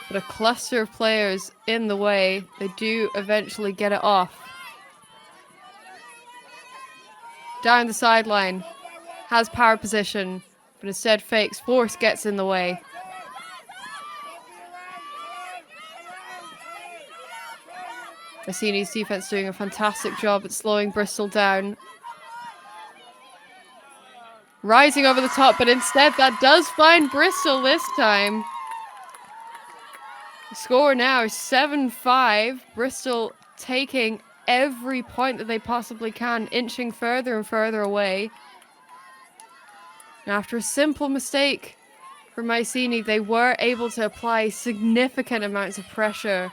But a cluster of players in the way. They do eventually get it off. Down the sideline. Has power position. But instead fakes. Force gets in the way. Iceni's defense doing a fantastic job at slowing Bristol down. Rising over the top, but instead that does find Bristol this time. The score now is 7-5. Bristol taking every point that they possibly can, inching further and further away. And after a simple mistake from Iceni, they were able to apply significant amounts of pressure.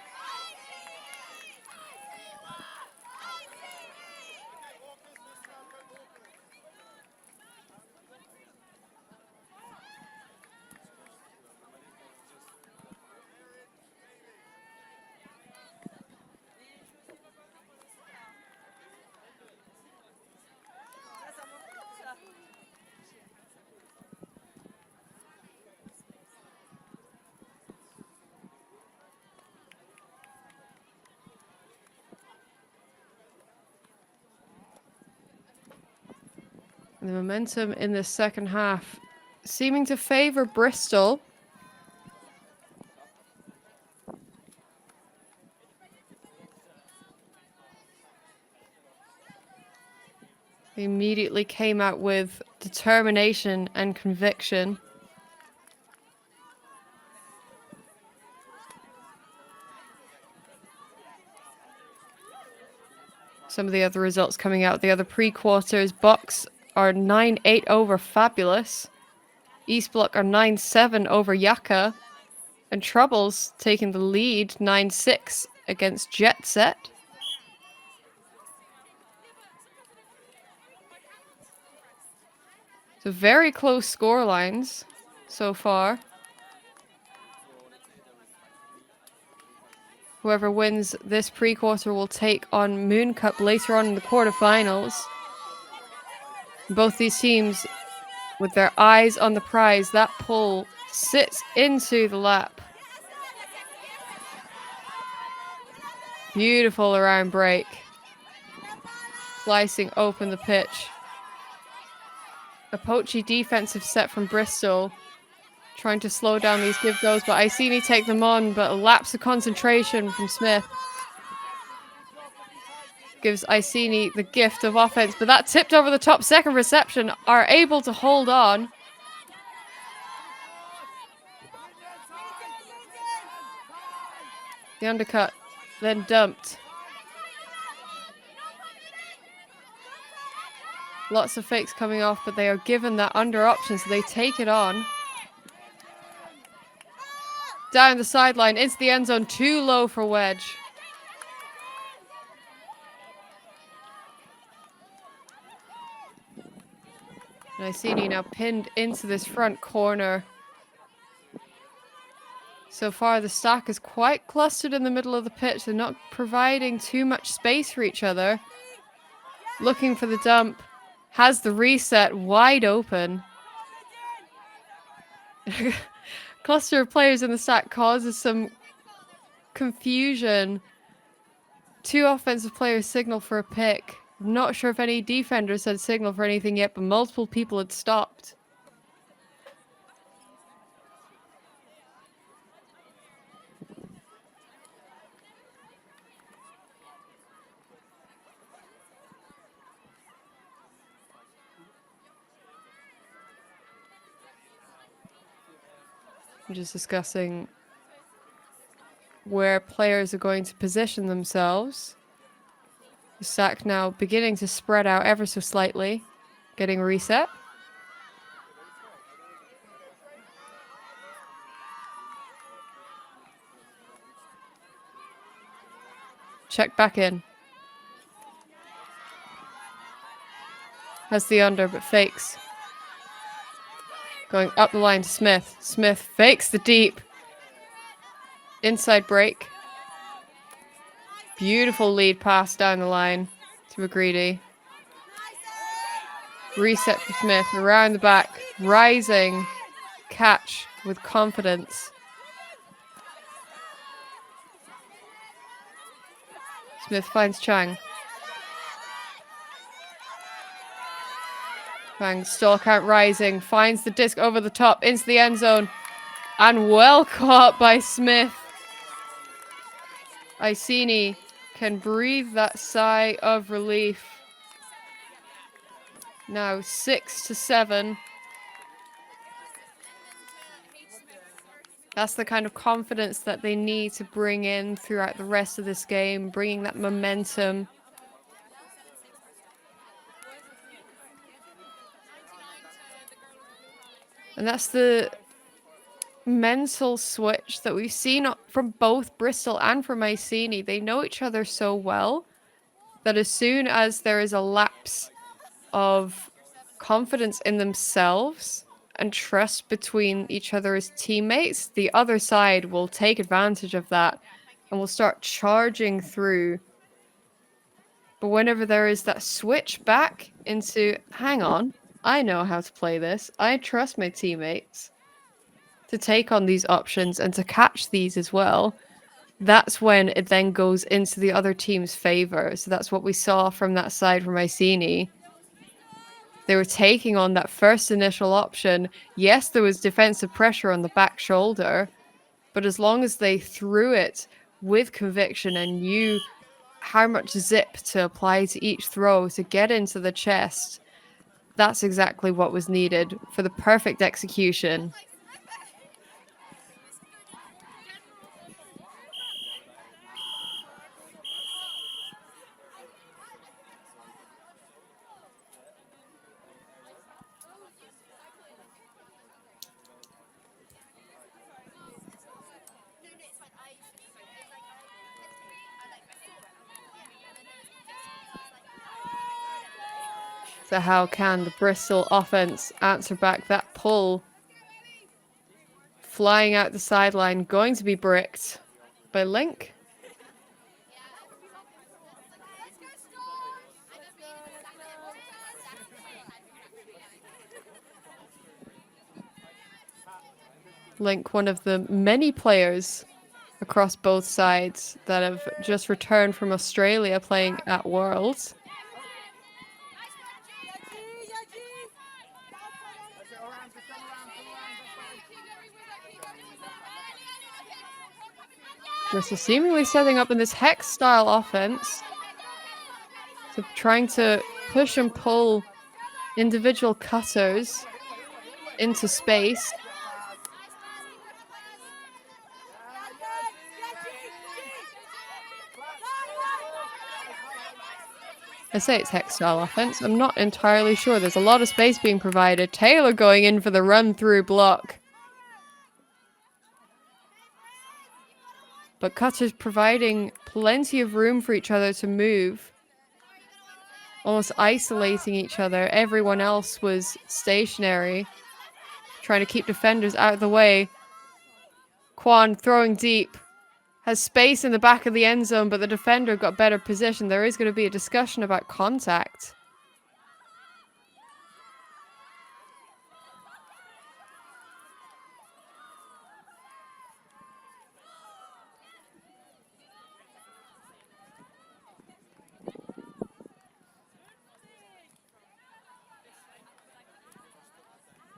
The momentum in the second half seeming to favor Bristol. They immediately came out with determination and conviction. Some of the other results coming out, the other pre-quarters, Box are 9-8 over Fabulous. East Block are 9-7 over Yaka. And Troubles taking the lead 9-6 against Jet Set. So very close score lines so far. Whoever wins this pre-quarter will take on Moon Cup later on in the quarterfinals. Both these teams with their eyes on the prize. That pull sits into the lap. Beautiful around break. Slicing open the pitch. A poachy defensive set from Bristol. Trying to slow down these give goes, but Iceni take them on, but a lapse of concentration from Smith. Gives Iceni the gift of offense, but that tipped over the top. Second reception are able to hold on. The undercut then dumped. Lots of fakes coming off, but they are given that under option, so they take it on. Down the sideline, into the end zone, too low for Wedge. And Iceni now pinned into this front corner. So far, the stack is quite clustered in the middle of the pitch. They're not providing too much space for each other. Looking for the dump. Has the reset wide open. Cluster of players in the stack causes some confusion. Two offensive players signal for a pick. I'm not sure if any defenders had signal for anything yet, but multiple people had stopped. I'm just discussing where players are going to position themselves. The stack now beginning to spread out ever so slightly, getting reset. Check back in. Has the under, but fakes. Going up the line to Smith. Smith fakes the deep. Inside break. Beautiful lead pass down the line to McGreedy. Reset for Smith. Around the back. Rising. Catch with confidence. Smith finds Chang. Chang still count rising. Finds the disc over the top into the end zone. And well caught by Smith. Iceni can breathe that sigh of relief. Now 6-7. That's the kind of confidence that they need to bring in throughout the rest of this game, bringing that momentum. And that's the mental switch that we've seen from both Bristol and from Iceni. They know each other so well that as soon as there is a lapse of confidence in themselves and trust between each other as teammates, the other side will take advantage of that and will start charging through. But whenever there is that switch back into, hang on, I know how to play this, I trust my teammates to take on these options and to catch these as well, that's when it then goes into the other team's favor. So that's what we saw from that side from Iceni. They were taking on that first initial option. Yes, there was defensive pressure on the back shoulder, but as long as they threw it with conviction and knew how much zip to apply to each throw to get into the chest, that's exactly what was needed for the perfect execution. So how can the Bristol offense answer back that pull? Flying out the sideline, going to be bricked by Link. Link, one of the many players across both sides that have just returned from Australia playing at Worlds. Bristol seemingly setting up in this Hex style offense. So trying to push and pull individual cutters into space. I say it's Hex style offense. I'm not entirely sure. There's a lot of space being provided. Taylor going in for the run through block. But cutters providing plenty of room for each other to move. Almost isolating each other. Everyone else was stationary. Trying to keep defenders out of the way. Quan throwing deep. Has space in the back of the end zone, but the defender got better position. There is going to be a discussion about contact.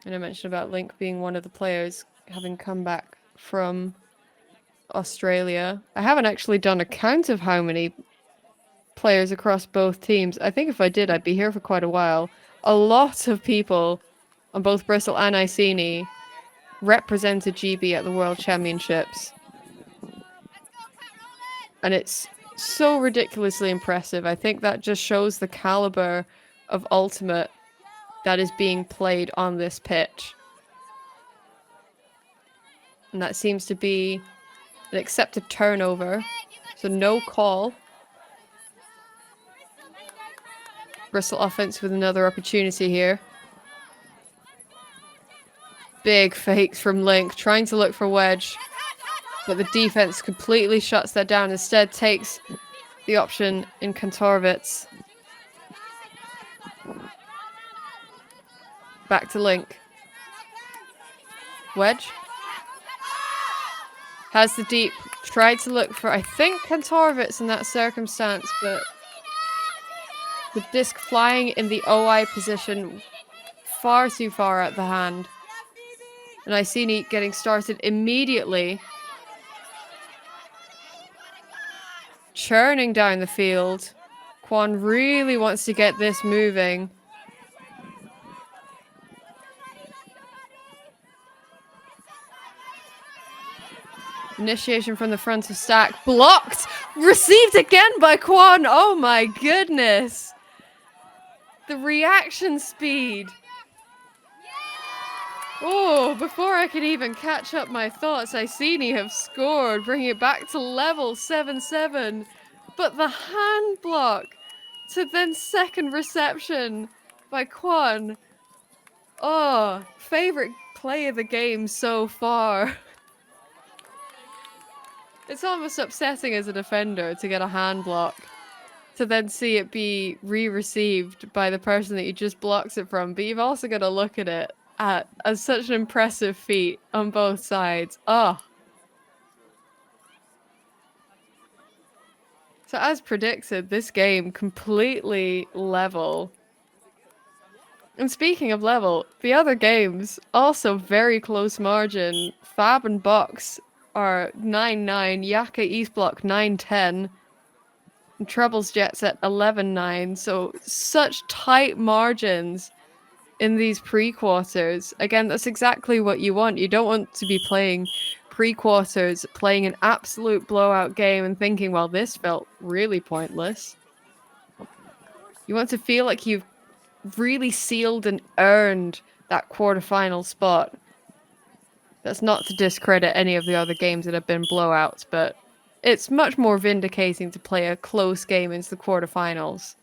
And I mentioned about Link being one of the players having come back from Australia. I haven't actually done a count of how many players across both teams. I think if I did, I'd be here for quite a while. A lot of people on both Bristol and Iceni represented GB at the World Championships. And it's so ridiculously impressive. I think that just shows the caliber of Ultimate that is being played on this pitch. And that seems to be an accepted turnover. So no call. Bristol offense with another opportunity here. Big fakes from Link, trying to look for wedge. But the defense completely shuts that down. Instead takes the option in Kantorovitz. Back to Link. Wedge. Has the deep. Tried to look for, I think, Kantorovitz in that circumstance, but the disc flying in the OI position far too far out the hand. And Iceni getting started immediately. churning down the field. Kwon really wants to get this moving. Initiation from the front of stack. Blocked! Received again by Kwon! Oh my goodness! The reaction speed. Oh, before I could even catch up my thoughts, Iceni have scored, bringing it back to level 7-7. But the hand block to then second reception by Kwon. Oh, favorite play of the game so far. It's almost upsetting as a defender to get a hand block, to then see it be re-received by the person that you just blocked it from, but you've also got to look at it as such an impressive feat on both sides. Oh. So as predicted, this game completely level. And speaking of level, the other games also very close margin. Fab and Box are 9-9, Yaka East Block 9-10. And Troubles Jets at 11-9, so such tight margins in these pre-quarters. Again, that's exactly what you want. You don't want to be playing pre-quarters, playing an absolute blowout game and thinking, well, this felt really pointless. You want to feel like you've really sealed and earned that quarterfinal spot. That's not to discredit any of the other games that have been blowouts, but it's much more vindicating to play a close game into the quarterfinals.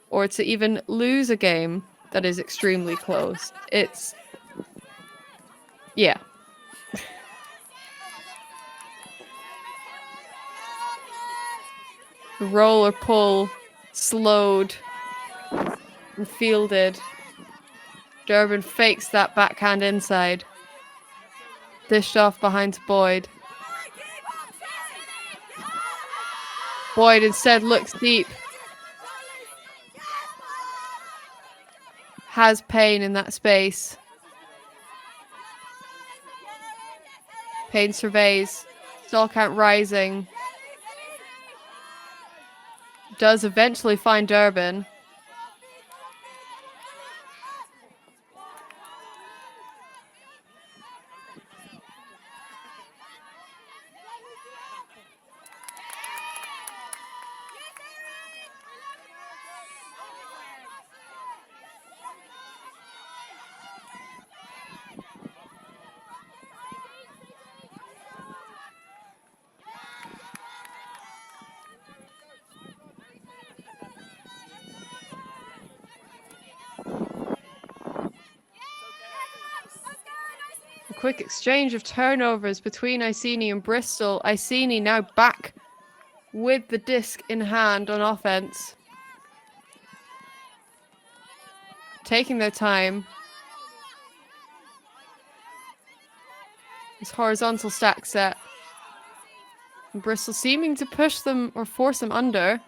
Or to even lose a game that is extremely close. It's... yeah. The roll or pull, slowed, and fielded. Durbin fakes that backhand inside. Dished off behind to Boyd. Boyd instead looks deep. Has Payne in that space. Payne surveys. Stall count rising. Does eventually find Durbin. Quick exchange of turnovers between Iceni and Bristol. Iceni now back with the disc in hand on offense. Taking their time. This horizontal stack set. And Bristol seeming to push them or force them under.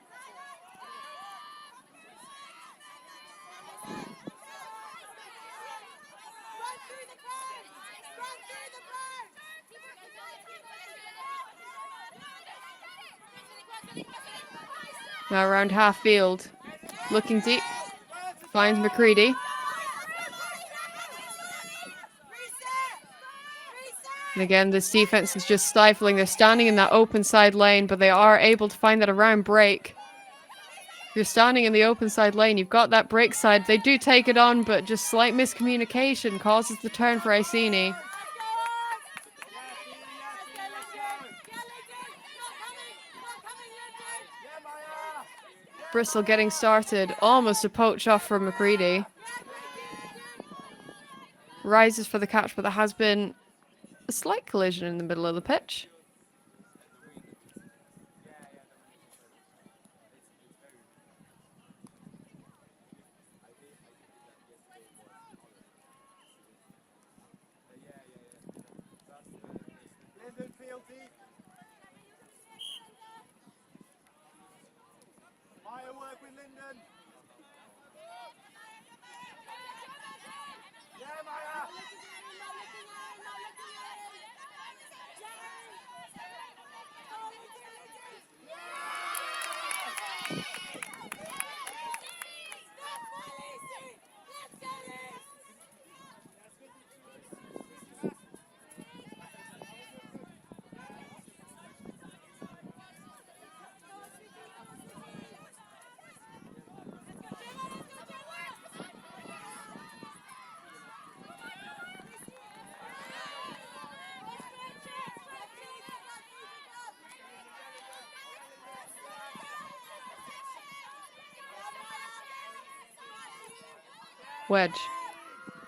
Now around half field. Looking deep. Finds McCready. And again, this defense is just stifling. They're standing in that open side lane, but they are able to find that around break. If you're standing in the open side lane, you've got that break side. They do take it on, but just slight miscommunication causes the turn for Iceni. Bristol getting started. Almost a poach off from McCready. Rises for the catch, but there has been a slight collision in the middle of the pitch. Wedge.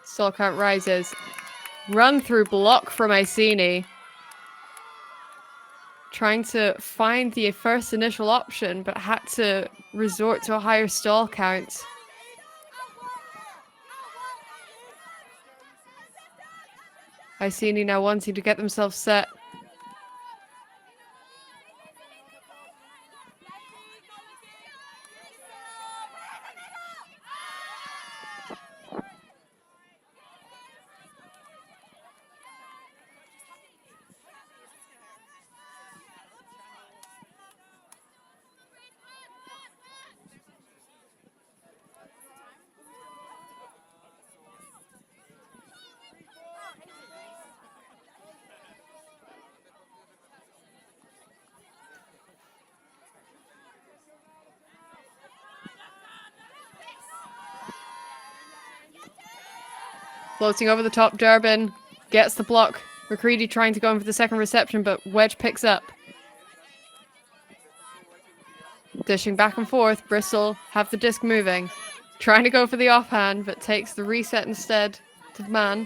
Stall count rises. Run through block from Iceni. Trying to find the first initial option, but had to resort to a higher stall count. Iceni now wanting to get themselves set. Floating over the top, Durbin gets the block. McCready trying to go in for the second reception, but Wedge picks up. Dishing back and forth, Bristol have the disc moving. Trying to go for the offhand, but takes the reset instead to man.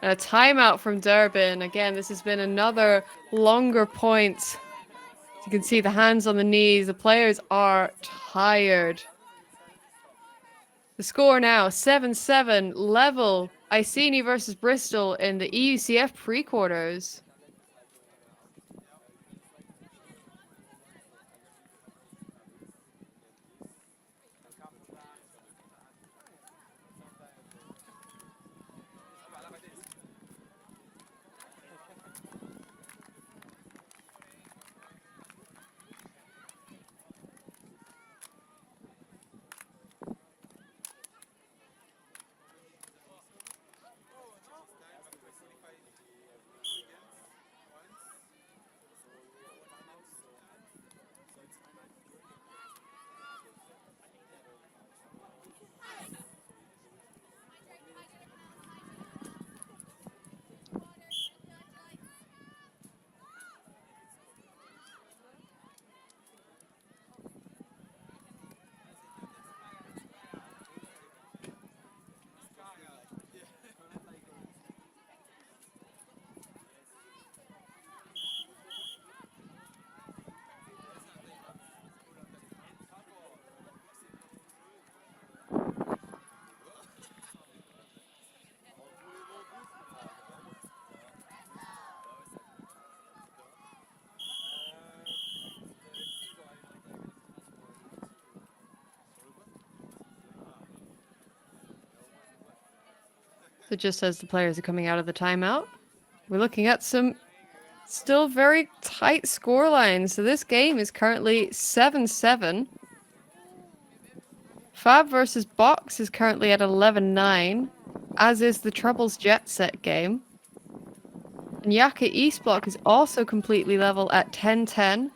And a timeout from Durbin. Again, this has been another longer point. You can see the hands on the knees. The players are tired. The score now, 7-7, level. Iceni versus Bristol in the EUCF pre-quarters. So just as the players are coming out of the timeout, we're looking at some still very tight score lines. So this game is currently 7-7. Fab versus Box is currently at 11-9, as is the Troubles Jet Set game. And Yaka East Block is also completely level at 10-10.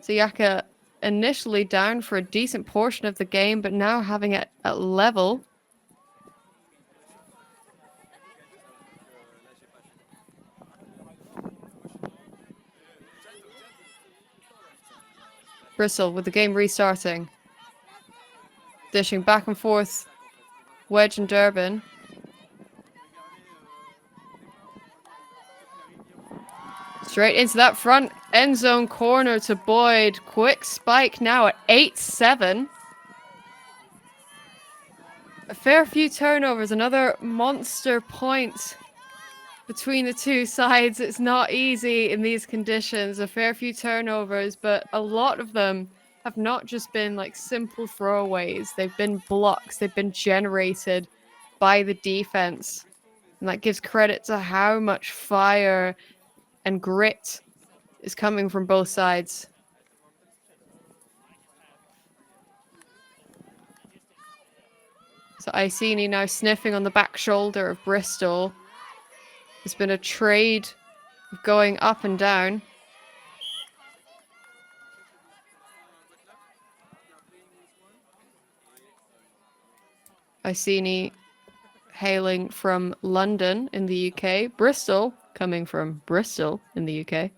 So Yaka initially down for a decent portion of the game, but now having it at level. Bristol with the game restarting. Dishing back and forth. Wedge and Durbin. Straight into that front end zone corner to Boyd. Quick spike now at 8-7. A fair few turnovers. Another monster point between the two sides. It's not easy in these conditions. A fair few turnovers, but a lot of them have not just been like simple throwaways. They've been blocks. They've been generated by the defense. And that gives credit to how much fire and grit is coming from both sides. So Iceni now sniffing on the back shoulder of Bristol. It's been a trade going up and down. Iceni hailing from London in the UK. Bristol coming from Bristol in the UK.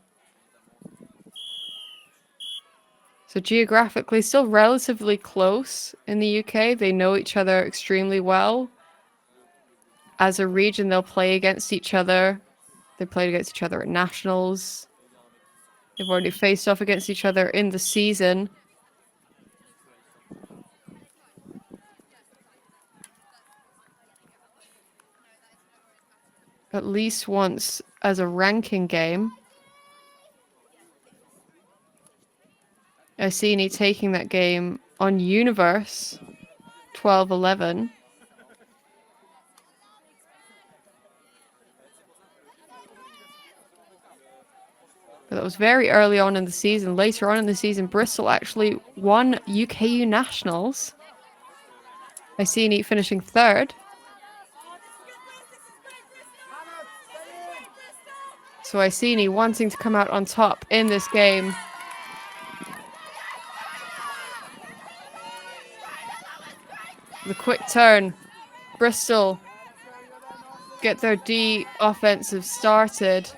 So geographically, still relatively close in the UK. They know each other extremely well. As a region, they'll play against each other. They played against each other at nationals. They've already faced off against each other in the season. At least once as a ranking game. Iceni taking that game on Universe 12-11. But that was very early on in the season. Later on in the season, Bristol actually won UKU Nationals. Iceni finishing third. So Iceni wanting to come out on top in this game. The quick turn. Bristol get their D offensive started.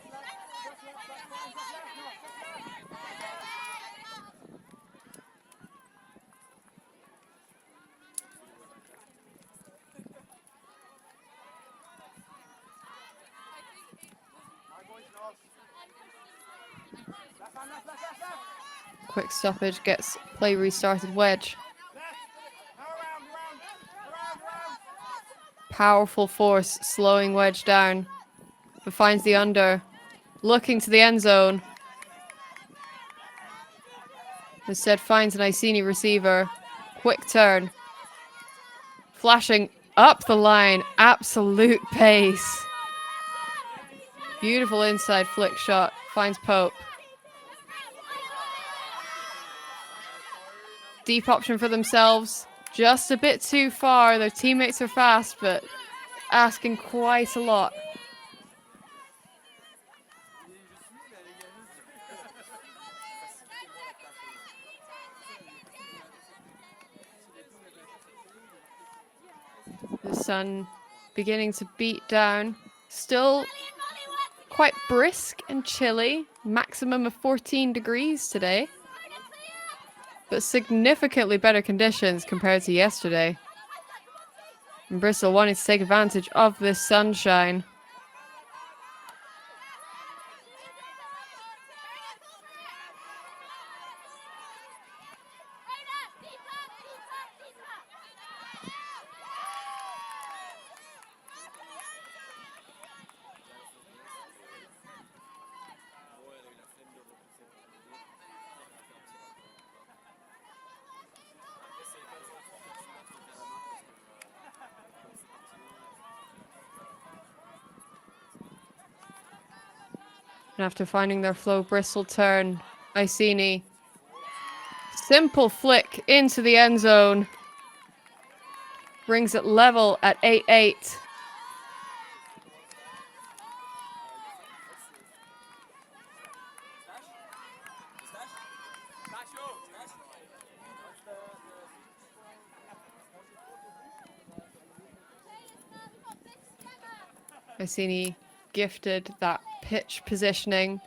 Quick stoppage gets play restarted wedge. Powerful force slowing wedge down. But finds the under. Looking to the end zone. Instead finds an Iceni receiver. Quick turn. Flashing up the line. Absolute pace. Beautiful inside flick shot. Finds Pope. Deep option for themselves. Just a bit too far. Their teammates are fast, but asking quite a lot. The sun beginning to beat down. Still quite brisk and chilly. Maximum of 14 degrees today. But significantly better conditions compared to yesterday. And Bristol wanting to take advantage of this sunshine. And after finding their flow, Bristol turn. Iceni. Simple flick into the end zone. Brings it level at 8-8. Iceni gifted that pitch positioning,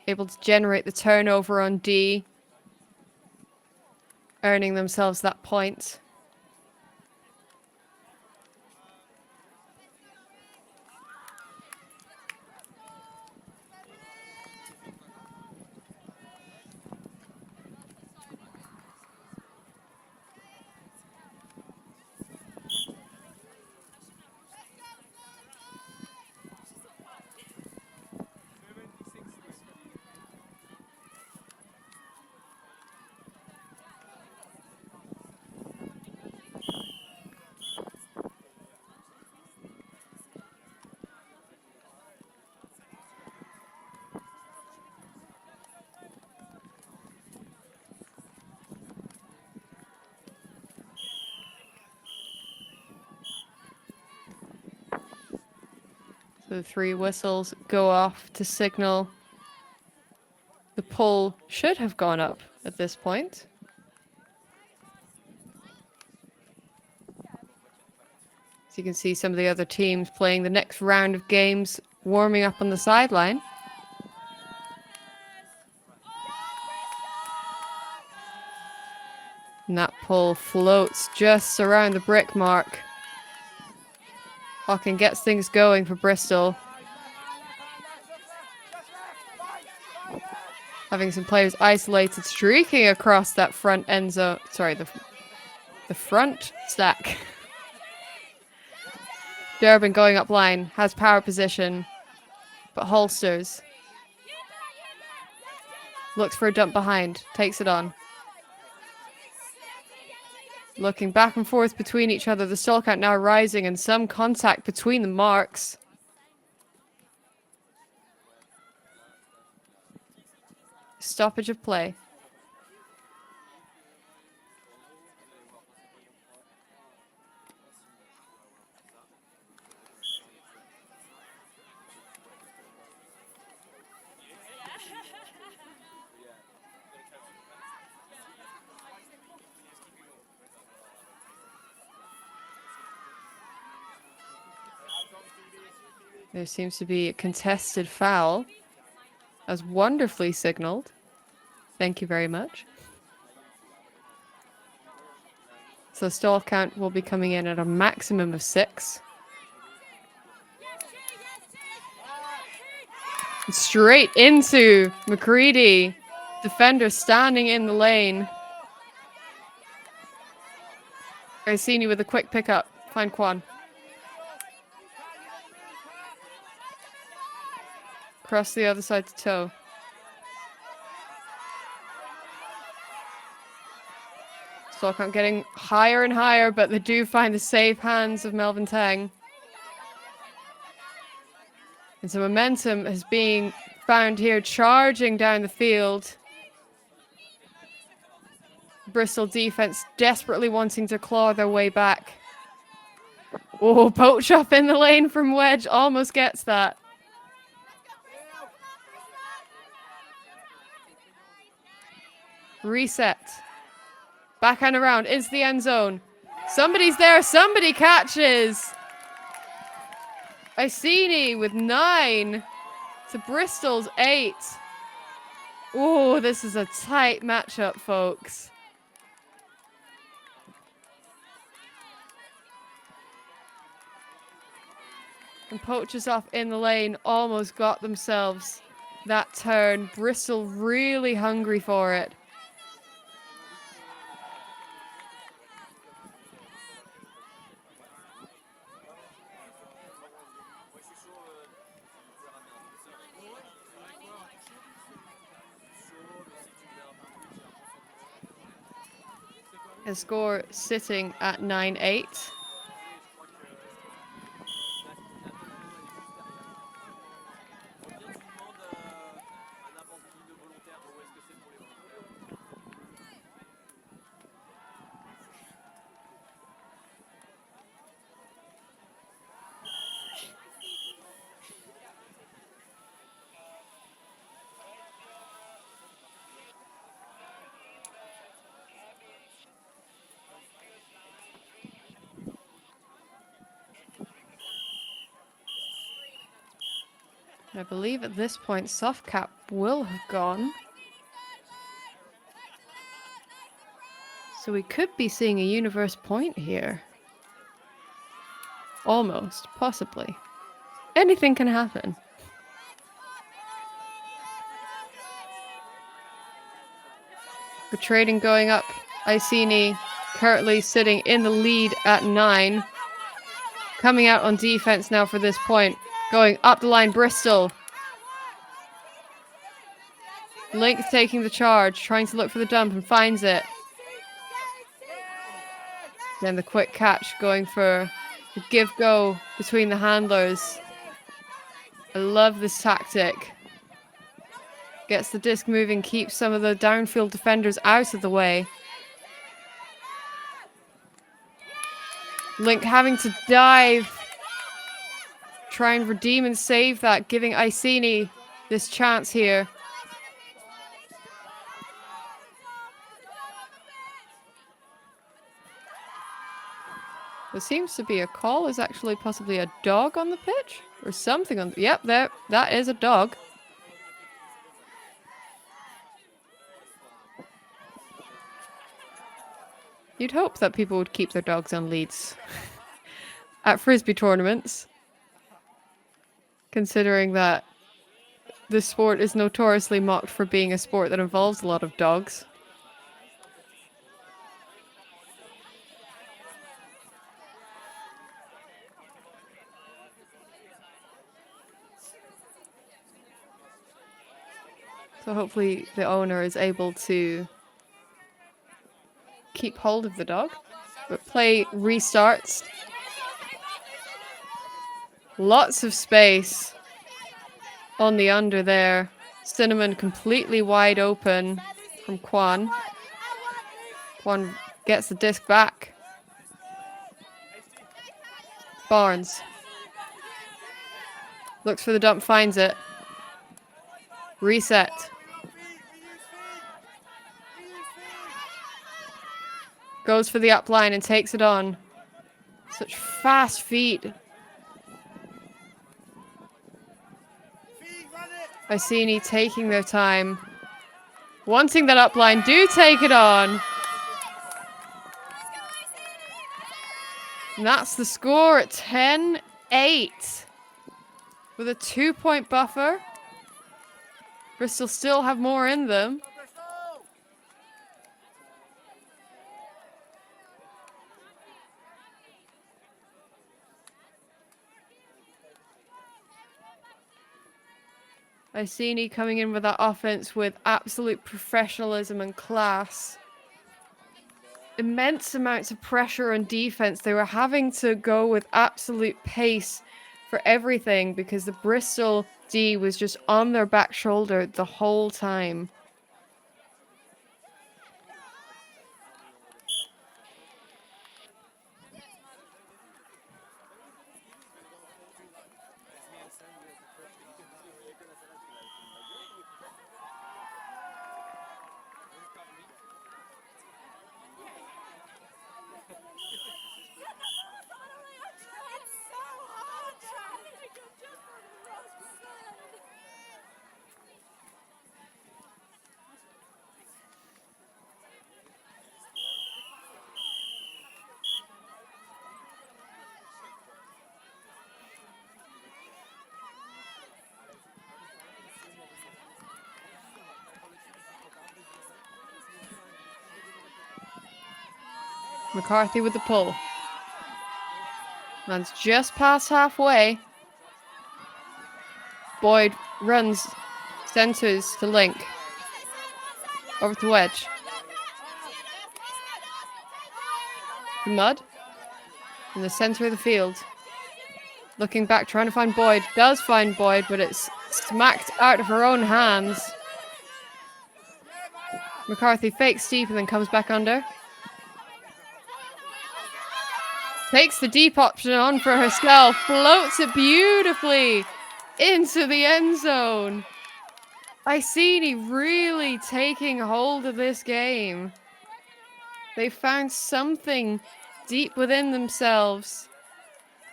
able to generate the turnover on D, earning themselves that point. So the 3 whistles go off to signal the pull should have gone up at this point. So you can see some of the other teams playing the next round of games, warming up on the sideline. And that pull floats just around the brick mark. Hawking gets things going for Bristol. Having some players isolated, streaking across that front end zone. Sorry, the front stack. Durbin going up line, has power position, but holsters. Looks for a dump behind, takes it on. Looking back and forth between each other, the stall count now rising and some contact between the marks. Stoppage of play. There seems to be a contested foul, as wonderfully signaled. Thank you very much. So stall count will be coming in at a maximum of 6. Straight into McCready. Defender standing in the lane. Iceni with a quick pickup. Find Quan. Cross the other side to toe. Stall count getting higher and higher, but they do find the safe hands of Melvin Tang. And so momentum is being found here, charging down the field. Bristol defense desperately wanting to claw their way back. Oh, poach up in the lane from Wedge. Almost gets that. Reset. Backhand around into the end zone. Somebody's there. Somebody catches. Iceni with 9 to Bristol's 8. Oh, this is a tight matchup, folks. And poachers off in the lane almost got themselves that turn. Bristol really hungry for it. The score sitting at 9-8. I believe at this point, soft cap will have gone. So we could be seeing a universe point here. Almost, possibly. Anything can happen. The trading going up. Iceni currently sitting in the lead at 9. Coming out on defense now for this point. Going up the line, Bristol. Link taking the charge, trying to look for the dump and finds it. Then the quick catch going for the give-go between the handlers. I love this tactic. Gets the disc moving, keeps some of the downfield defenders out of the way. Link having to dive. Try and redeem and save that, giving Iceni this chance here. There seems to be a call. Is actually possibly a dog on the pitch? Or something on the... Yep, there. That is a dog. You'd hope that people would keep their dogs on leads at frisbee tournaments, considering that the sport is notoriously mocked for being a sport that involves a lot of dogs. So hopefully the owner is able to keep hold of the dog. But play restarts. Lots of space on the under there. Cinnamon completely wide open from Quan. Quan gets the disc back. Barnes. Looks for the dump, finds it. Reset. Goes for the up line and takes it on. Such fast feet. Iceni taking their time. Wanting that up line. Do take it on. And that's the score at 10-8. With a 2-point buffer. Bristol still have more in them. Iceni coming in with that offense with absolute professionalism and class. Immense amounts of pressure on defense. They were having to go with absolute pace for everything because the Bristol D was just on their back shoulder the whole time. McCarthy with the pull. Man's just past halfway. Boyd runs, centers to Link. Over to Wedge. The Mud. In the center of the field. Looking back, trying to find Boyd. Does find Boyd, but it's smacked out of her own hands. McCarthy fakes steep and then comes back under. Takes the deep option on for herself. Floats it beautifully into the end zone. Iceni really taking hold of this game. They found something deep within themselves.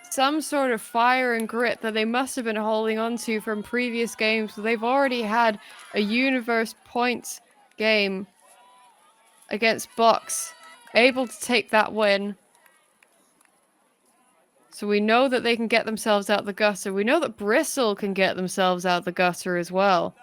Some sort of fire and grit that they must have been holding on to from previous games. They've already had a universe points game against Box. Able to take that win. So we know that they can get themselves out the gutter. We know that Bristol can get themselves out the gutter as well.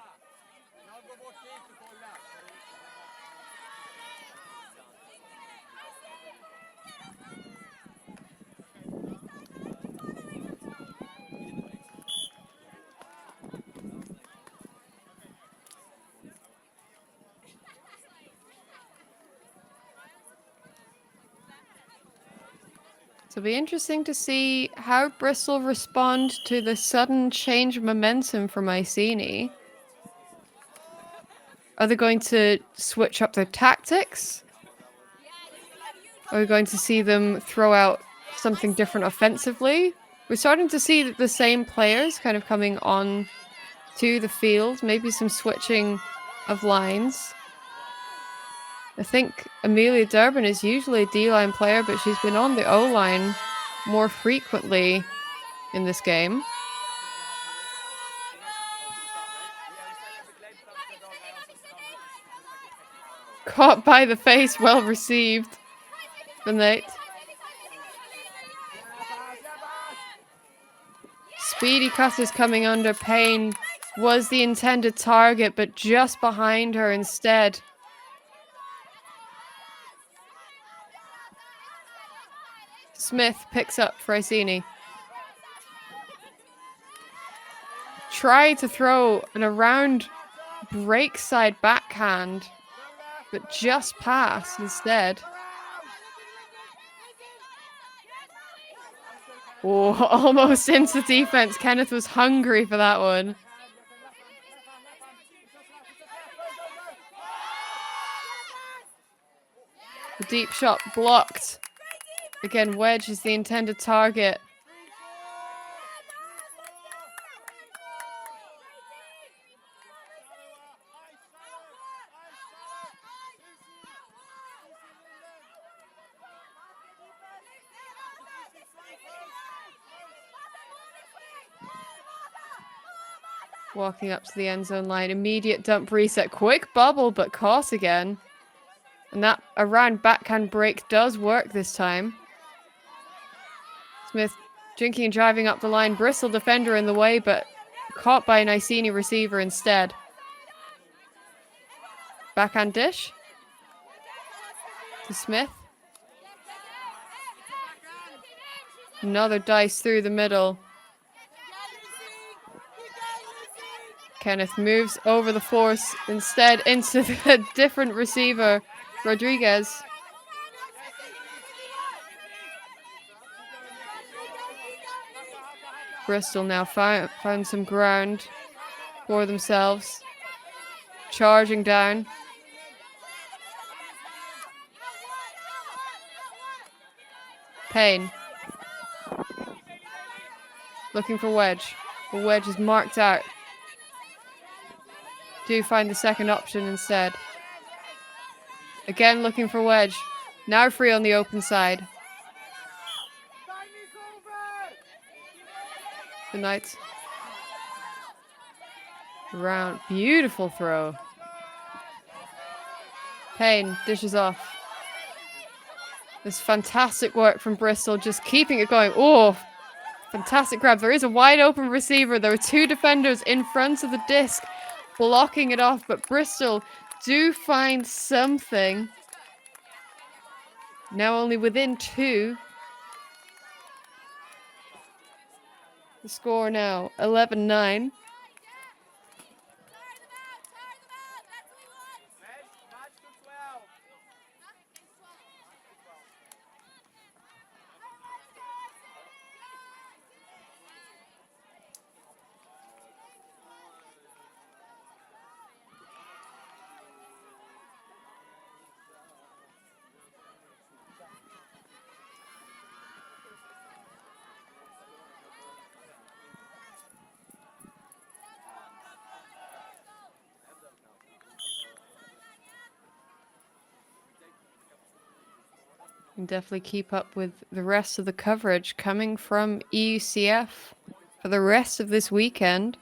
So it'll be interesting to see how Bristol respond to the sudden change of momentum from Iceni. Are they going to switch up their tactics? Are we going to see them throw out something different offensively? We're starting to see the same players kind of coming on to the field. Maybe some switching of lines. I think Amelia Durbin is usually a D-line player, but she's been on the O-line more frequently in this game. Caught by the face, well received. Vanuit. Speedy cutters coming under. Payne was the intended target, but just behind her instead. Smith picks up for Iceni. Tried to throw an around break side backhand, but just passed instead. Oh, almost into defense. Kenneth was hungry for that one. The deep shot blocked. Again, wedge is the intended target. Walking up to the end zone line. Immediate dump reset. Quick bubble, but caught again. And that around backhand break does work this time. Smith drinking and driving up the line. Bristol defender in the way, but caught by an Iceni receiver instead. Backhand dish to Smith. Another dice through the middle. Kenneth moves over the force instead into the different receiver, Rodriguez. Bristol now found some ground for themselves. Charging down. Payne. Looking for wedge. The wedge is marked out. Do find the second option instead. Again looking for wedge. Now free on the open side. The Knights. Round. Beautiful throw. Payne dishes off. This fantastic work from Bristol, just keeping it going. Oh, fantastic grab. There is a wide open receiver. There are two defenders in front of the disc blocking it off, but Bristol do find something. Now only within two. The score now 11-9. And definitely keep up with the rest of the coverage coming from EUCF for the rest of this weekend.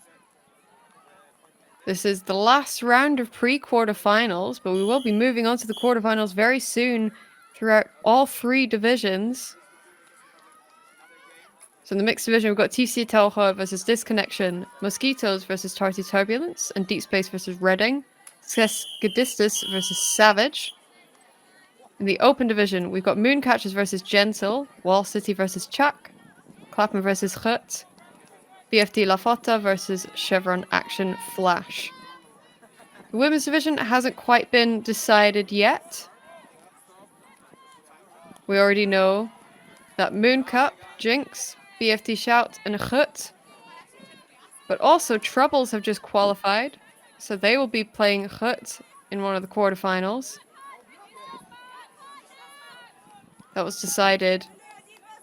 This is the last round of pre-quarterfinals, but we will be moving on to the quarterfinals very soon throughout all three divisions. So in the mixed division, we've got TC Telho versus Disconnection, Mosquitoes versus Tarty Turbulence, and Deep Space versus Reading, Skadistus versus Savage. In the open division, we've got Mooncatchers versus Gentle, Wall City versus Chuck, Clapham versus Chut, BFD La Fota versus Chevron Action Flash. The women's division hasn't quite been decided yet. We already know that Moon Cup, Jinx, BFD Shout, and Chut. But also Troubles have just qualified, so they will be playing Chut in one of the quarterfinals. That was decided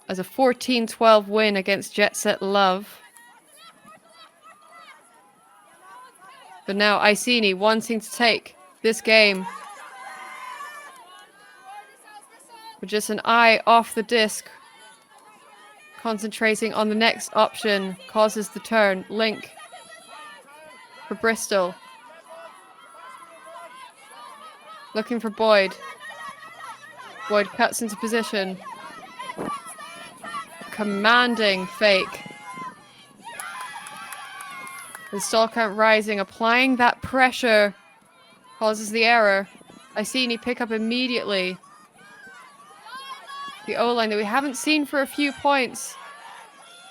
as a 14-12 win against Jet Set Love. But now Iceni wanting to take this game with just an eye off the disc. Concentrating on the next option causes the turn. Link for Bristol. Looking for Boyd. Boyd cuts into position. Commanding fake. The stall count rising, applying that pressure causes the error. Iceni pick up immediately. The O-line that we haven't seen for a few points.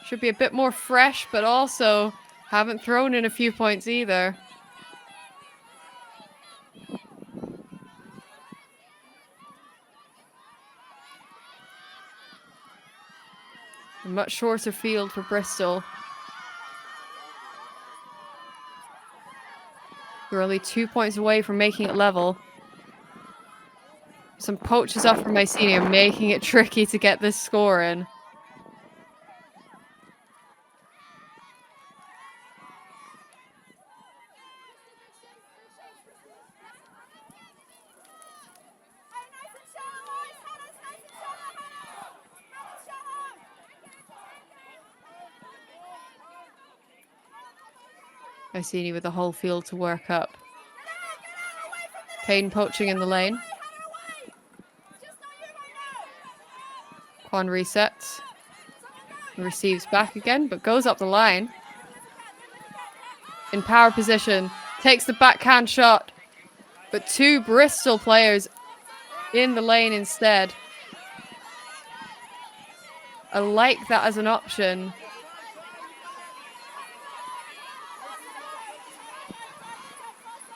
Should be a bit more fresh, but also haven't thrown in a few points either. A much shorter field for Bristol. We're only 2 points away from making it level. Some poaches off from Iceni are making it tricky to get this score in. Iceni with the whole field to work up. Payne poaching in the lane. Quan resets. Receives back again, but goes up the line. In power position. Takes the backhand shot. But 2 Bristol players in the lane instead. I like that as an option.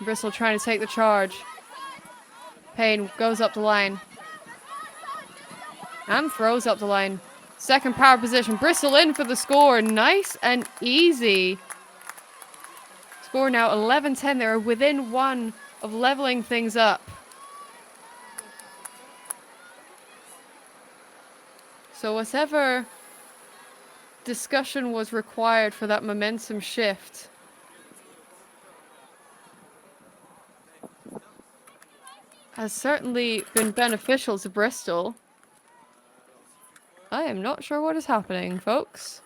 Bristol trying to take the charge. Payne goes up the line. And throws up the line. Second power position. Bristol in for the score. Nice and easy. Score now 11-10. They're within 1 of leveling things up. So whatever discussion was required for that momentum shift has certainly been beneficial to Bristol. I am not sure what is happening, folks.